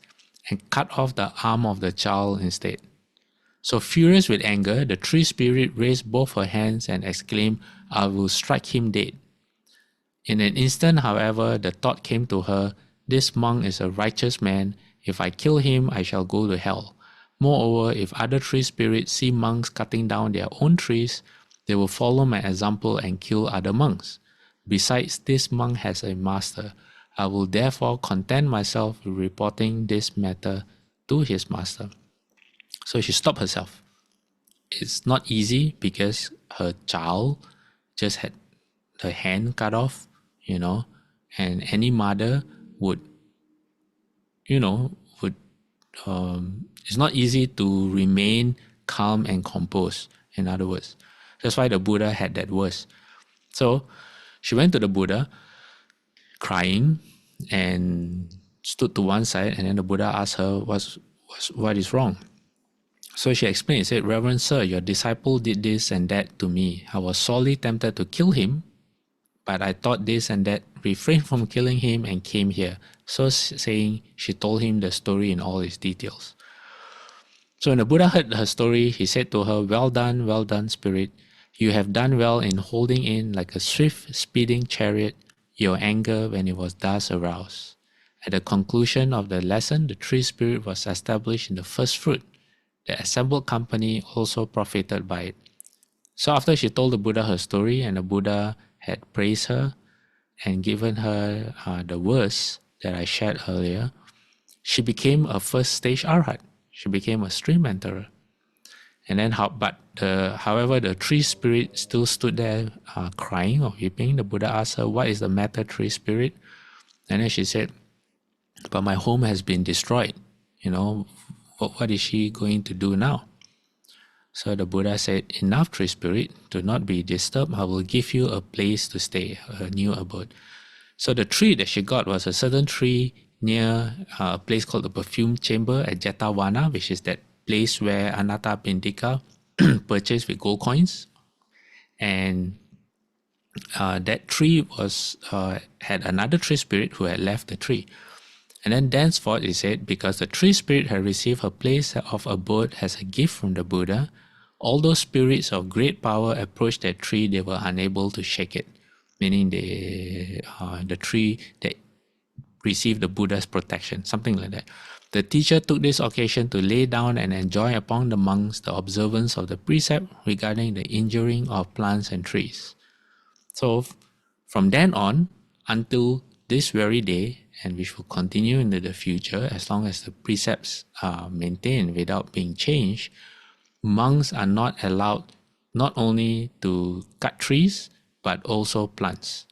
and cut off the arm of the child instead. So furious with anger, the tree spirit raised both her hands and exclaimed, I will strike him dead. In an instant, however, the thought came to her, this monk is a righteous man. If I kill him, I shall go to hell. Moreover, if other tree spirits see monks cutting down their own trees, they will follow my example and kill other monks. Besides, this monk has a master. I will therefore content myself with reporting this matter to his master. So she stopped herself. It's not easy because her child just had her hand cut off, and any mother would, it's not easy to remain calm and composed, in other words. That's why the Buddha had that verse. So she went to the Buddha crying and stood to one side, and then the Buddha asked her what is wrong. So she explained, said, Reverend Sir, your disciple did this and that to me. I was sorely tempted to kill him, but I thought this and that, refrained from killing him and came here. So saying, she told him the story in all its details. So when the Buddha heard her story, he said to her, well done, spirit. You have done well in holding in like a swift speeding chariot your anger when it was thus aroused. At the conclusion of the lesson, the tree spirit was established in the first fruit. The assembled company also profited by it. So after she told the Buddha her story, and the Buddha had praised her and given her the verse that I shared earlier, she became a first stage arhat. She became a stream enterer. And then, however, the tree spirit still stood there crying or weeping. The Buddha asked her, what is the matter, tree spirit? And then she said, but my home has been destroyed. What is she going to do now? So the Buddha said, enough, tree spirit, do not be disturbed. I will give you a place to stay, a new abode. So the tree that she got was a certain tree near a place called the Perfume Chamber at Jetavana, which is that place where Anatta Pindika purchased with gold coins. And that tree had another tree spirit who had left the tree. And then thenceforth it said, because the tree spirit had received her place of abode as a gift from the Buddha, all those spirits of great power approached that tree, they were unable to shake it. meaning the tree that received the Buddha's protection, something like that. The teacher took this occasion to lay down and enjoin upon the monks the observance of the precept regarding the injuring of plants and trees. So from then on until this very day, and which will continue into the future as long as the precepts are maintained without being changed, monks are not allowed not only to cut trees but also plants.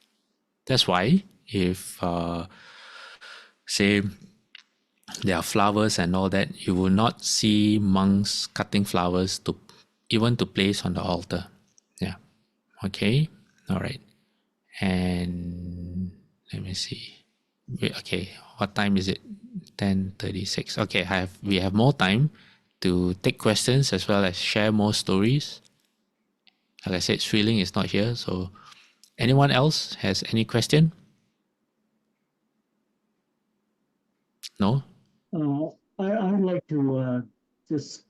That's why if say there are flowers and all that, you will not see monks cutting flowers to even to place on the altar. Yeah. Okay. All right. And let me see. Okay, what time is it? 10:36. Okay, we have more time to take questions as well as share more stories. Like I said, Shuiling is not here, so anyone else has any question? No? I'd like to just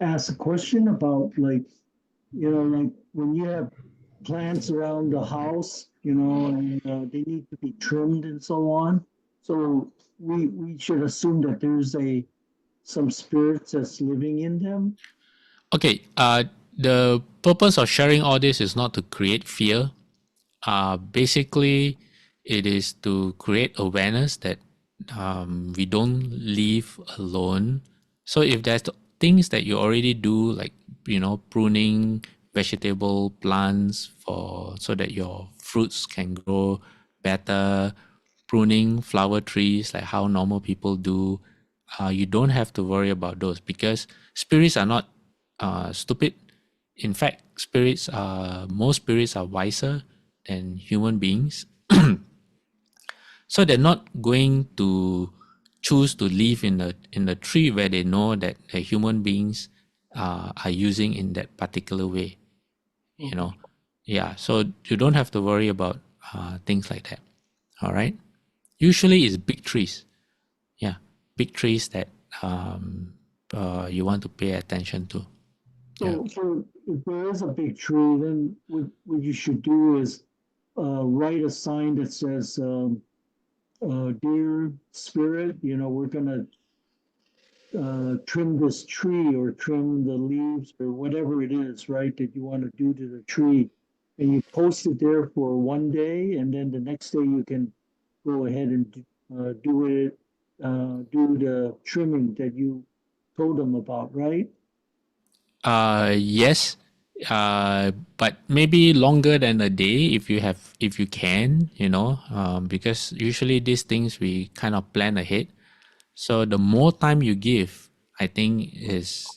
ask a question about like when you have plants around the house, and they need to be trimmed and so on. So we should assume that there's some spirits that's living in them. Okay, the purpose of sharing all this is not to create fear. Basically, it is to create awareness that we don't live alone. So if there's things that you already do, like pruning vegetable plants so that your fruits can grow better, pruning flower trees like how normal people do, you don't have to worry about those because spirits are not stupid. In fact, most spirits are wiser than human beings. So they're not going to choose to live in the tree where they know that the human beings are using in that particular way. Yeah. So you don't have to worry about things like that. All right. Usually it's big trees. Yeah, big trees that you want to pay attention to. Yeah. So if there is a big tree, then what you should do is write a sign that says, "Dear Spirit, we're gonna trim this tree or trim the leaves or whatever it is, right, that you want to do to the tree." And you post it there for one day, and then the next day you can go ahead and do the trimming that you told them about, right? Yes. But maybe longer than a day if you can, because usually these things we kind of plan ahead. So the more time you give, I think is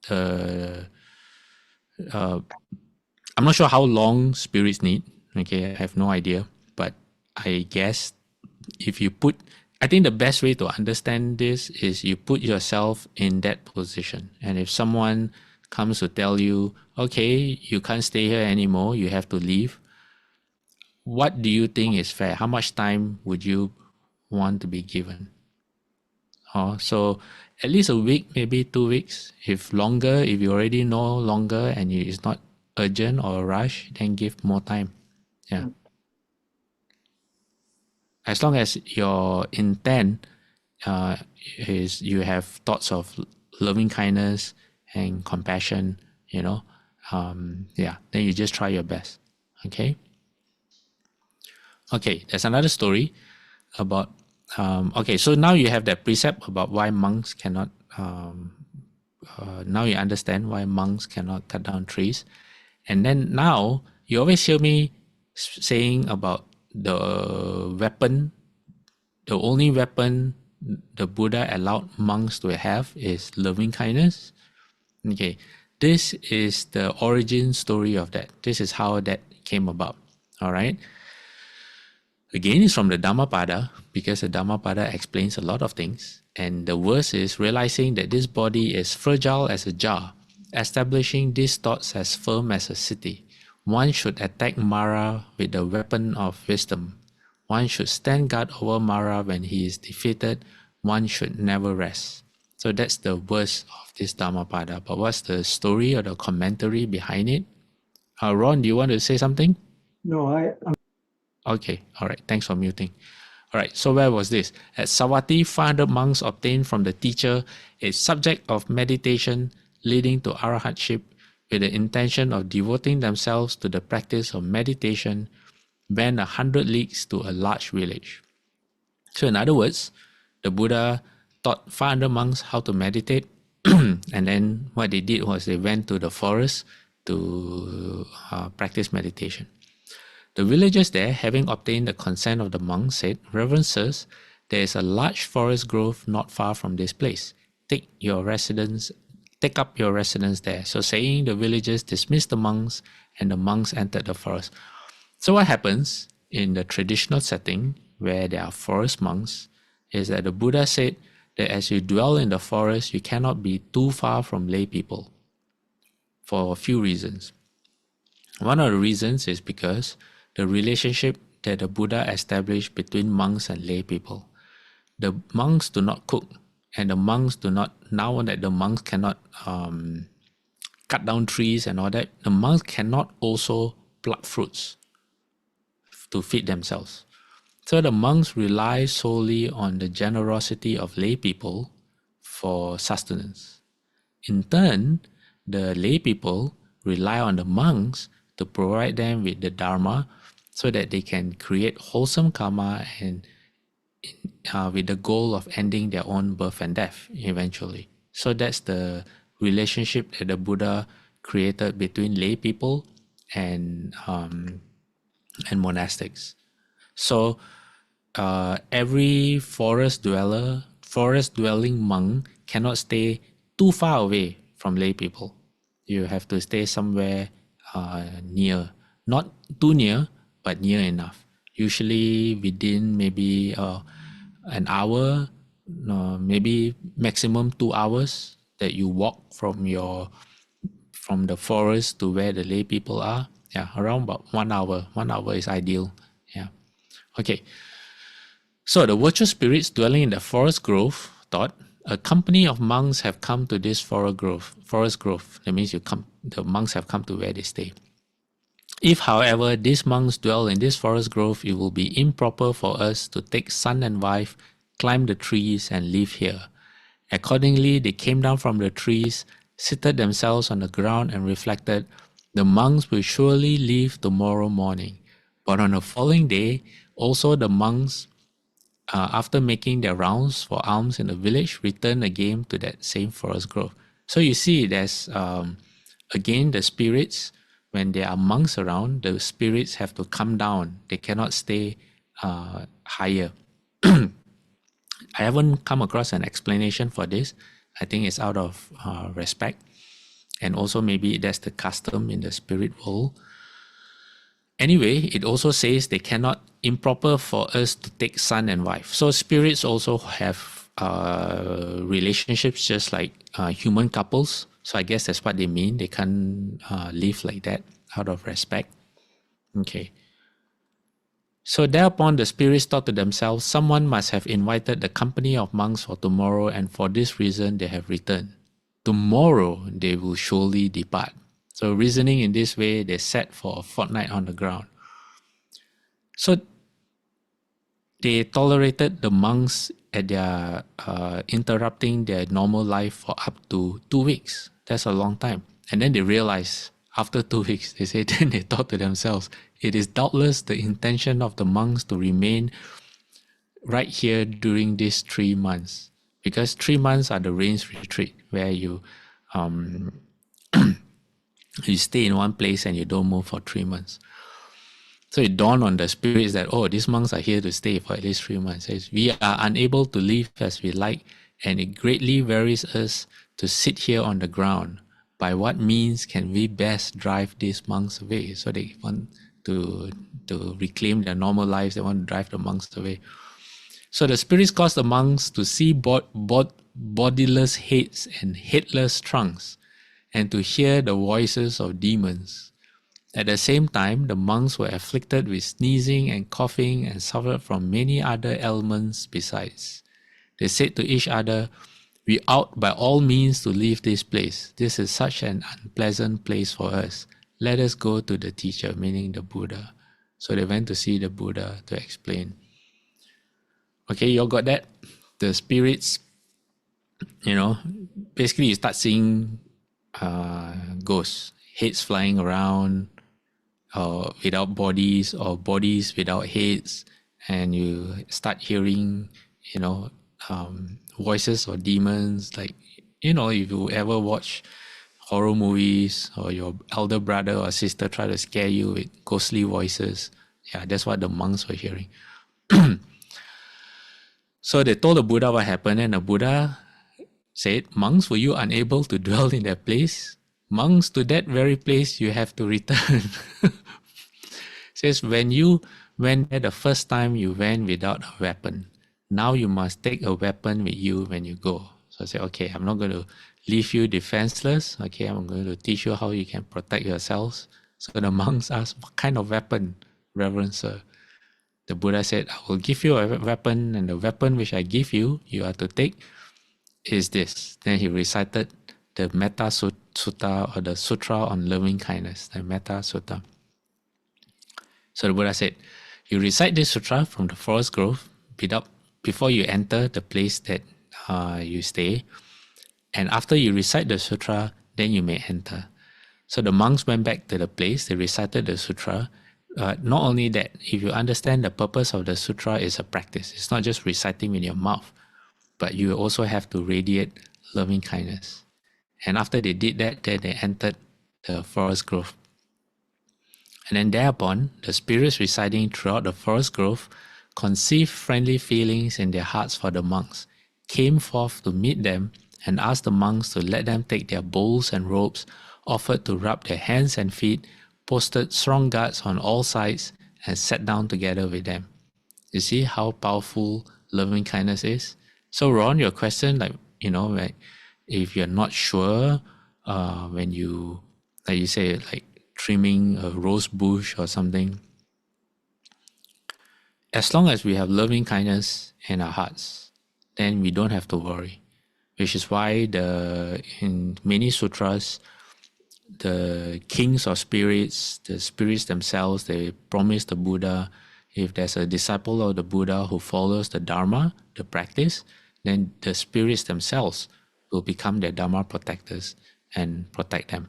the I'm not sure how long spirits need. Okay, I have no idea, but I guess if you put, I think the best way to understand this is you put yourself in that position. And if someone comes to tell you, okay, you can't stay here anymore, you have to leave, what do you think is fair? How much time would you want to be given? So at least a week, maybe 2 weeks. If longer, if you already know longer and it's not urgent or rush, then give more time. Yeah. As long as your intent is you have thoughts of loving kindness and compassion, then you just try your best. Okay. There's another story about so now you have that precept about why monks cannot now you understand why monks cannot cut down trees. And then now you always hear me saying about the weapon. The only weapon the Buddha allowed monks to have is loving kindness. Okay, this is the origin story of that. This is how that came about. All right. Again, it's from the Dhammapada because the Dhammapada explains a lot of things. And the verse is realizing that this body is fragile as a jar, establishing these thoughts as firm as a city. One should attack Mara with the weapon of wisdom. One should stand guard over Mara when he is defeated. One should never rest. So that's the verse of this Dhammapada. But what's the story or the commentary behind it? Ron, do you want to say something? No, Okay, all right. Thanks for muting. All right, so where was this? At Savatthi, 500 monks obtained from the teacher a subject of meditation leading to arahatship with the intention of devoting themselves to the practice of meditation, went 100 leagues to a large village. So in other words, the Buddha taught 500 monks how to meditate, and then what they did was they went to the forest to practice meditation. The villagers there, having obtained the consent of the monks, said, "Reverend sirs, there is a large forest grove not far from this place. Take up your residence there." So saying, the villagers dismissed the monks, and the monks entered the forest. So what happens in the traditional setting where there are forest monks is that the Buddha said that as you dwell in the forest, you cannot be too far from lay people for a few reasons. One of the reasons is because the relationship that the Buddha established between monks and lay people. The monks do not cook, and the monks do not, now that the monks cannot cut down trees and all that, the monks cannot also pluck fruits to feed themselves. So the monks rely solely on the generosity of lay people for sustenance. In turn, the lay people rely on the monks to provide them with the Dharma so that they can create wholesome karma and with the goal of ending their own birth and death eventually. So that's the relationship that the Buddha created between lay people and monastics. So every forest dwelling monk cannot stay too far away from lay people. You have to stay somewhere near, not too near, but near enough. Usually within maybe an hour, maybe maximum 2 hours that you walk from the forest to where the lay people are. Yeah, around about 1 hour. 1 hour is ideal. Yeah. Okay. So the virtuous spirits dwelling in the forest grove thought, a company of monks have come to this forest grove. That means the monks have come to where they stay. If, however, these monks dwell in this forest grove, it will be improper for us to take son and wife, climb the trees, and live here. Accordingly, they came down from the trees, seated themselves on the ground, and reflected, the monks will surely leave tomorrow morning. But on the following day, also the monks, after making their rounds for alms in the village, return again to that same forest grove. So you see, there's again the spirits. When there are monks around, the spirits have to come down. They cannot stay higher. I haven't come across an explanation for this. I think it's out of respect. And also maybe that's the custom in the spirit world. Anyway, it also says they cannot, improper for us to take son and wife. So spirits also have relationships just like human couples. So I guess that's what they mean. They can't live like that out of respect. Okay. So thereupon the spirits thought to themselves, someone must have invited the company of monks for tomorrow, and for this reason they have returned. Tomorrow they will surely depart. So reasoning in this way, they sat for a fortnight on the ground. So they tolerated the monks at their interrupting their normal life for up to 2 weeks. That's a long time. And then they realized after 2 weeks, then they thought to themselves, it is doubtless the intention of the monks to remain right here during these 3 months, because 3 months are the rains retreat where you you stay in one place and you don't move for 3 months. So it dawned on the spirits that, oh, these monks are here to stay for at least 3 months. It says, we are unable to live as we like, and it greatly wearies us to sit here on the ground. By what means can we best drive these monks away? So they want to reclaim their normal lives. They want to drive the monks away. So the spirits caused the monks to see bodiless heads and headless trunks, and to hear the voices of demons. At the same time, the monks were afflicted with sneezing and coughing and suffered from many other ailments besides. They said to each other, we ought by all means to leave this place. This is such an unpleasant place for us. let us go to the teacher, meaning the Buddha. So they went to see the Buddha to explain. Okay, you all got that? The spirits, basically you start seeing ghosts, heads flying around, or without bodies, or bodies without heads, and you start hearing, voices or demons. Like, if you ever watch horror movies, or your elder brother or sister try to scare you with ghostly voices, yeah, that's what the monks were hearing. So they told the Buddha what happened, and the Buddha said, monks, were you unable to dwell in that place? Monks, to that very place you have to return. Says, when you went there the first time, you went without a weapon. Now you must take a weapon with you when you go. So I said, okay, I'm not going to leave you defenseless. Okay, I'm going to teach you how you can protect yourselves. So the monks asked, what kind of weapon, Reverend Sir? The Buddha said, I will give you a weapon, and the weapon which I give you, you are to take, is this. Then he recited the Metta Sutta, or the Sutra on Loving Kindness, the Metta Sutta. So the Buddha said, you recite this sutra from the forest grove before you enter the place that you stay. And after you recite the sutra, then you may enter. So the monks went back to the place, they recited the sutra. Not only that, if you understand the purpose of the sutra is a practice. It's not just reciting with your mouth, but you also have to radiate loving kindness. And after they did that, then they entered the forest grove. And then thereupon, the spirits residing throughout the forest grove conceived friendly feelings in their hearts for the monks, came forth to meet them, and asked the monks to let them take their bowls and robes, offered to rub their hands and feet, posted strong guards on all sides, and sat down together with them. You see how powerful loving kindness is? So Ron, your question, like if you're not sure, when you, like you say, like trimming a rose bush or something, as long as we have loving kindness in our hearts, then we don't have to worry. Which is why in many sutras, the kings or spirits, the spirits themselves, they promise the Buddha, if there's a disciple of the Buddha who follows the Dharma, the practice, then the spirits themselves will become their Dharma protectors and protect them.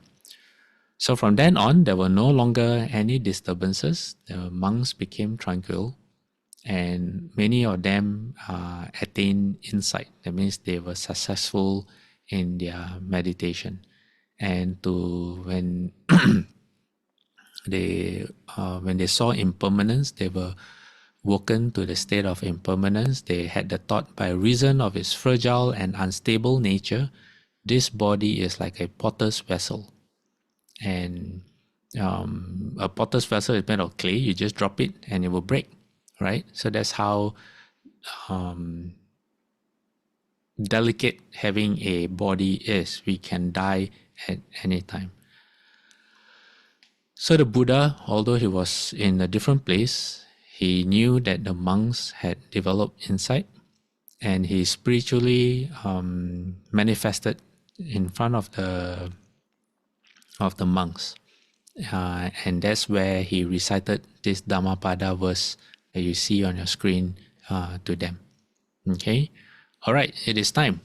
So from then on, there were no longer any disturbances. The monks became tranquil, and many of them attained insight. That means they were successful in their meditation. And when they saw impermanence, they were woken to the state of impermanence. They had the thought, by reason of its fragile and unstable nature, this body is like a potter's vessel. And a potter's vessel is made of clay. You just drop it and it will break, right? So that's how delicate having a body is. We can die at any time. So the Buddha, although he was in a different place, he knew that the monks had developed insight, and he spiritually manifested in front of the monks. And that's where he recited this Dhammapada verse that you see on your screen to them. Okay? All right, it is time.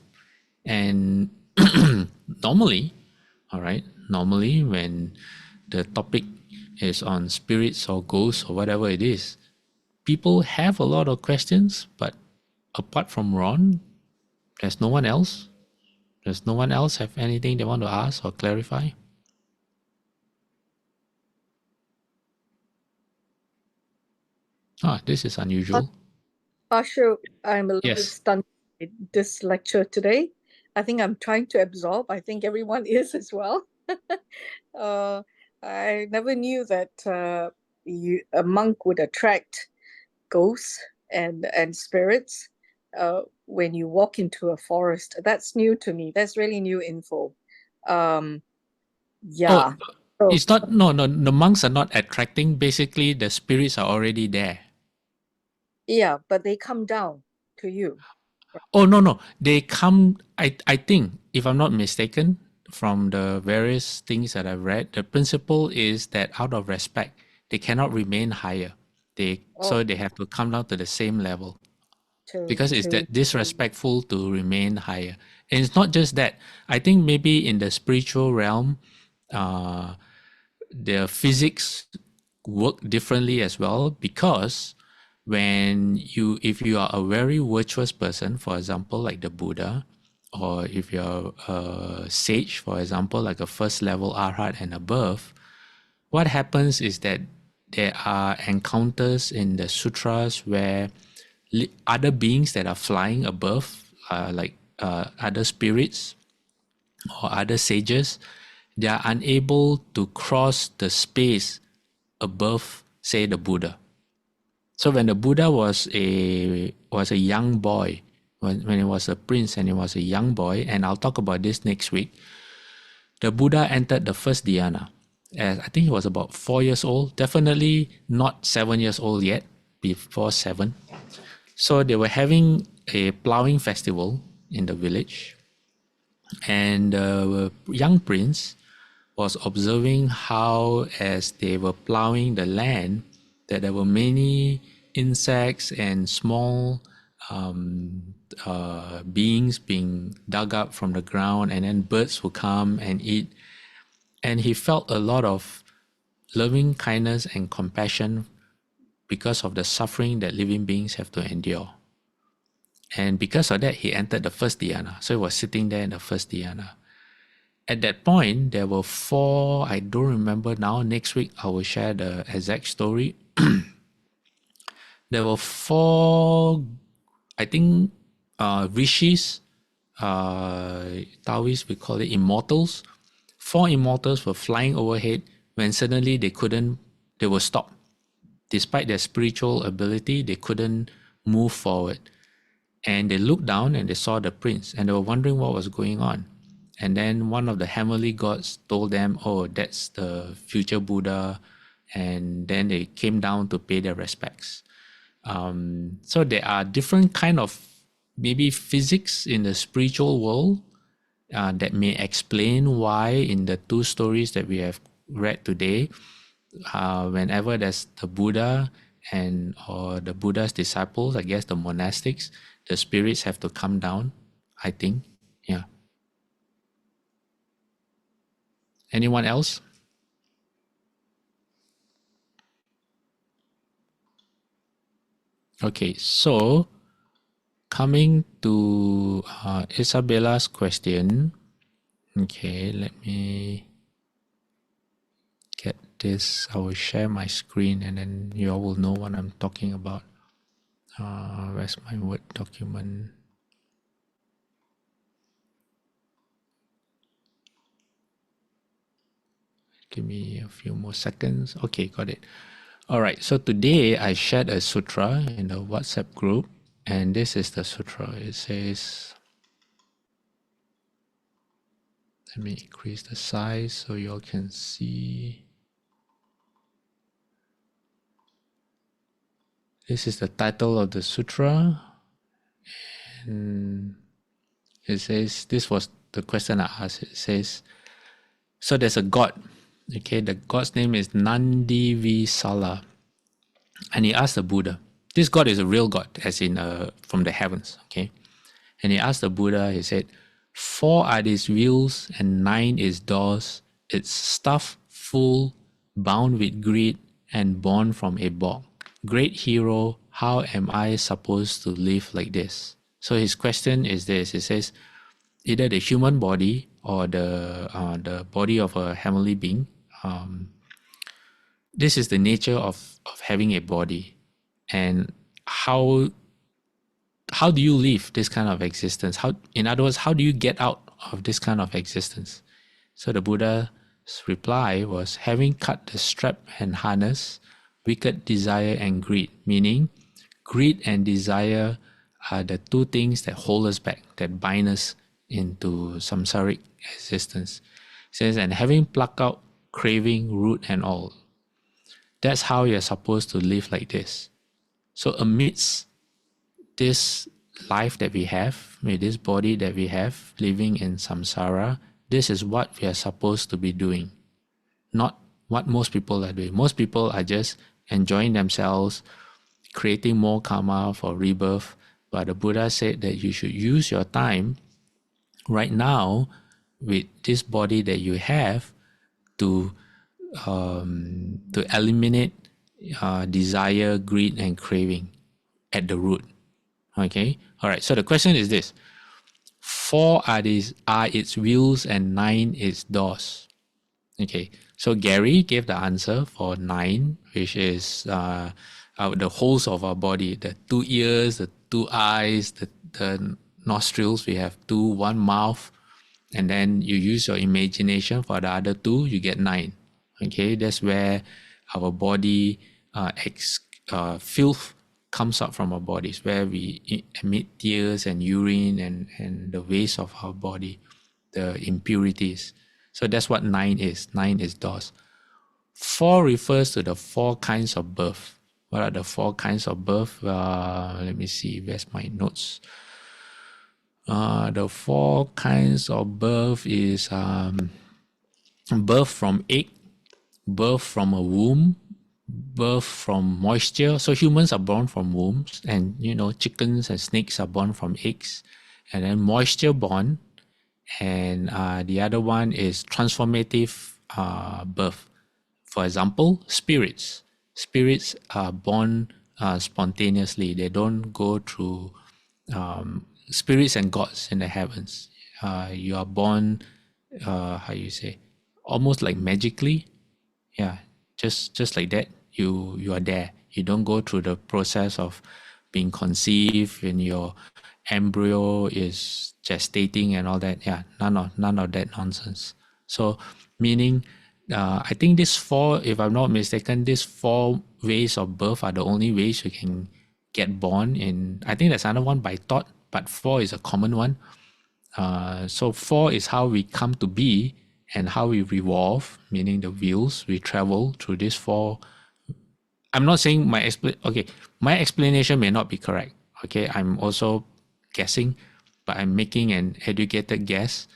And normally when the topic is on spirits or ghosts or whatever it is, people have a lot of questions, but apart from Ron, there's no one else. Does no one else have anything they want to ask or clarify? This is unusual. Ashu, I'm a little bit Yes. stunned with this lecture today. I think I'm trying to absorb. I think everyone is as well. I never knew that a monk would attract ghosts and spirits when you walk into a forest. That's new to me. That's really new info. Yeah. It's not, no, the monks are not attracting. Basically, the spirits are already there. Yeah, but they come down to you. Oh, no. They come, I think, if I'm not mistaken, from the various things that I've read, the principle is that out of respect, they cannot remain higher. So they have to come down to the same level, because it's that disrespectful to remain higher. And it's not just that. I think maybe in the spiritual realm, the physics work differently as well, because if you are a very virtuous person, for example, like the Buddha, or if you're a sage, for example, like a first level arhat and above, what happens is that there are encounters in the sutras where other beings that are flying above, other spirits or other sages, they are unable to cross the space above, say, the Buddha. So when the Buddha was a young boy, when he was a prince and he was a young boy, and I'll talk about this next week, the Buddha entered the first dhyana. I think he was about 4 years old, definitely not 7 years old yet, before 7. So they were having a plowing festival in the village, and the young prince was observing how, as they were plowing the land, that there were many insects and small beings being dug up from the ground, and then birds would come and eat. And he felt a lot of loving kindness and compassion because of the suffering that living beings have to endure. And because of that, he entered the first dhyana. So he was sitting there in the first dhyana. At that point, there were 4, I don't remember now, next week I will share the exact story. There were 4, I think, rishis, Taoists, we call it immortals. 4 immortals were flying overhead when suddenly they were stopped. Despite their spiritual ability, they couldn't move forward. And they looked down and they saw the prince, and they were wondering what was going on. And then one of the heavenly gods told them, oh, that's the future Buddha. And then they came down to pay their respects. So there are different kind of maybe physics in the spiritual world that may explain why in the 2 stories that we have read today, whenever there's the Buddha or the Buddha's disciples, I guess the monastics, the spirits have to come down, I think. Yeah. Anyone else? Okay, so coming to Isabella's question. Okay, let me get this. I will share my screen and then you all will know what I'm talking about. Where's my Word document? Give me a few more seconds. Okay, got it. All right, so today I shared a sutra in the WhatsApp group, and this is the sutra. It says, let me increase the size so you all can see. This is the title of the sutra, and it says, this was the question I asked. It says, so there's a god. Okay, the god's name is Nandivisala, and he asked the Buddha. This god is a real god, as in from the heavens. Okay, and he asked the Buddha. He said, 4 are its wheels and 9 its doors. It's stuffed full, bound with greed, and born from a bog. Great hero, how am I supposed to live like this? So his question is this. He says, either the human body or the body of a heavenly being. This is the nature of having a body, and how do you live this kind of existence? In other words, how do you get out of this kind of existence? So the Buddha's reply was, having cut the strap and harness, wicked desire and greed, meaning greed and desire are the 2 things that hold us back, that bind us into samsaric existence. It says, and having plucked out craving, root and all. That's how you're supposed to live like this. So amidst this life that we have, with this body that we have, living in samsara, this is what we are supposed to be doing, not what most people are doing. Most people are just enjoying themselves, creating more karma for rebirth. But the Buddha said that you should use your time right now with this body that you have to eliminate desire, greed, and craving at the root. Okay, all right. So the question is this: 4 are its wheels and 9 its doors. Okay, so Gary gave the answer for 9, which is the wholes of our body, the 2 ears, the 2 eyes, the nostrils. We have 2, 1 mouth, and then you use your imagination for the other 2, you get 9. Okay, that's where our body filth comes out from our bodies, where we emit tears and urine and the waste of our body, the impurities. So that's what 9 is. 9 is doors. 4 refers to the 4 kinds of birth. What are the 4 kinds of birth? Let me see, where's my notes? The 4 kinds of birth is birth from egg, birth from a womb, birth from moisture. So humans are born from wombs, and chickens and snakes are born from eggs, and then moisture born, and the other one is transformative birth. For example, spirits are born spontaneously. They don't go through spirits and gods in the heavens. You are born, how you say, almost like magically. Yeah, just like that, you are there. You don't go through the process of being conceived and your embryo is gestating and all that. Yeah, none of that nonsense. So meaning, I think these 4, if I'm not mistaken, these 4 ways of birth are the only ways you can get born in. I think there's another one by thought, but 4 is a common one. So 4 is how we come to be and how we revolve, meaning the wheels. We travel through these 4. I'm not saying my explanation may not be correct. Okay, I'm also guessing, but I'm making an educated guess.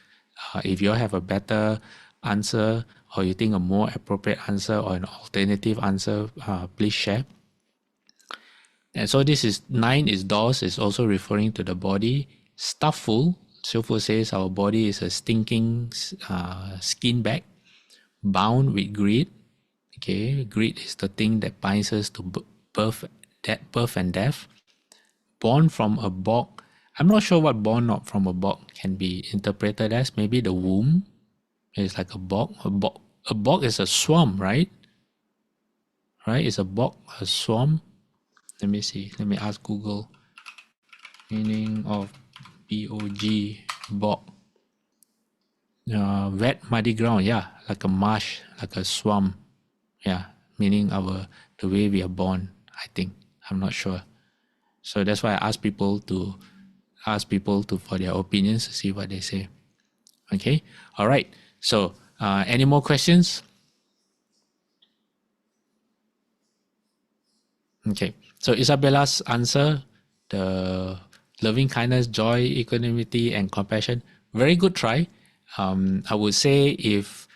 If you have a better answer, or you think a more appropriate answer or an alternative answer, please share. And so this is 9 is doors, is also referring to the body. Stuffed full. Sifu says our body is a stinking skin bag, bound with greed. Okay, greed is the thing that binds us to birth and death. Born from a bog. I'm not sure what born from a bog can be interpreted as. Maybe the womb is like a bog. A bog is a swamp, right? Right? Is a bog a swamp? Let me see. Let me ask Google. Meaning of B-O-G, bog. Wet muddy ground, yeah, like a marsh, like a swamp. Yeah, meaning the way we are born, I think. I'm not sure. So that's why I ask people to for their opinions to see what they say. Okay, all right. So any more questions? Okay, so Isabella's answer, the loving kindness, joy, equanimity, and compassion. Very good try. I would say if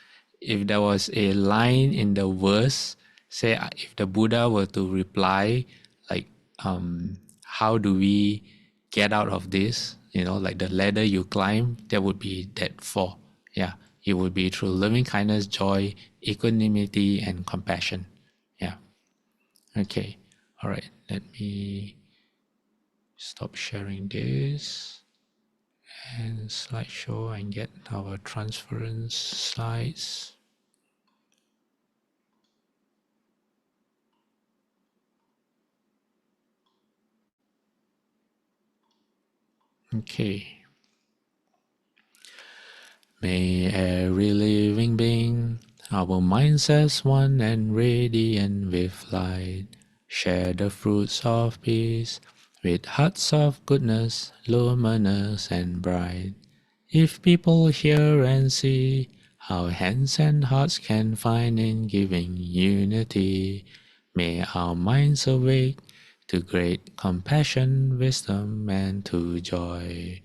there was a line in the verse, say if the Buddha were to reply like, how do we get out of this? Like the ladder you climb, that would be that 4. Yeah, it would be through loving kindness, joy, equanimity, and compassion. Yeah. Okay. All right. Let me stop sharing this and slideshow and get our transference slides. Okay. May every living being, our minds as one and radiant with light, share the fruits of peace with hearts of goodness, luminous and bright. If people hear and see how hands and hearts can find in giving unity, may our minds awake to great compassion, wisdom, and to joy.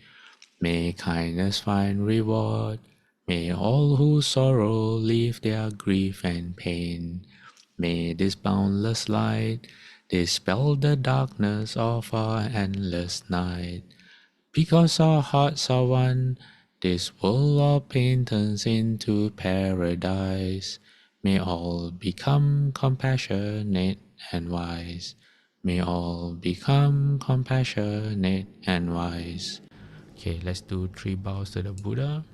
May kindness find reward, May all who sorrow leave their grief and pain. May this boundless light dispel the darkness of our endless night. Because our hearts are one, this world of pain turns into paradise. May all become compassionate and wise. May all become compassionate and wise. Okay, let's do 3 bows to the Buddha.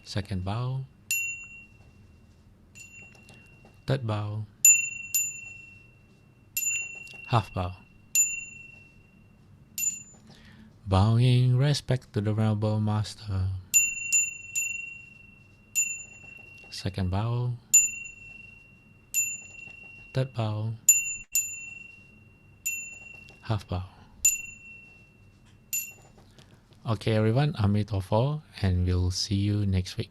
Second bow. Third bow. Half bow. Bowing respect to the Venerable Master. Second bow. Third bow. Half bow. Okay everyone, Amitofo, and we'll see you next week.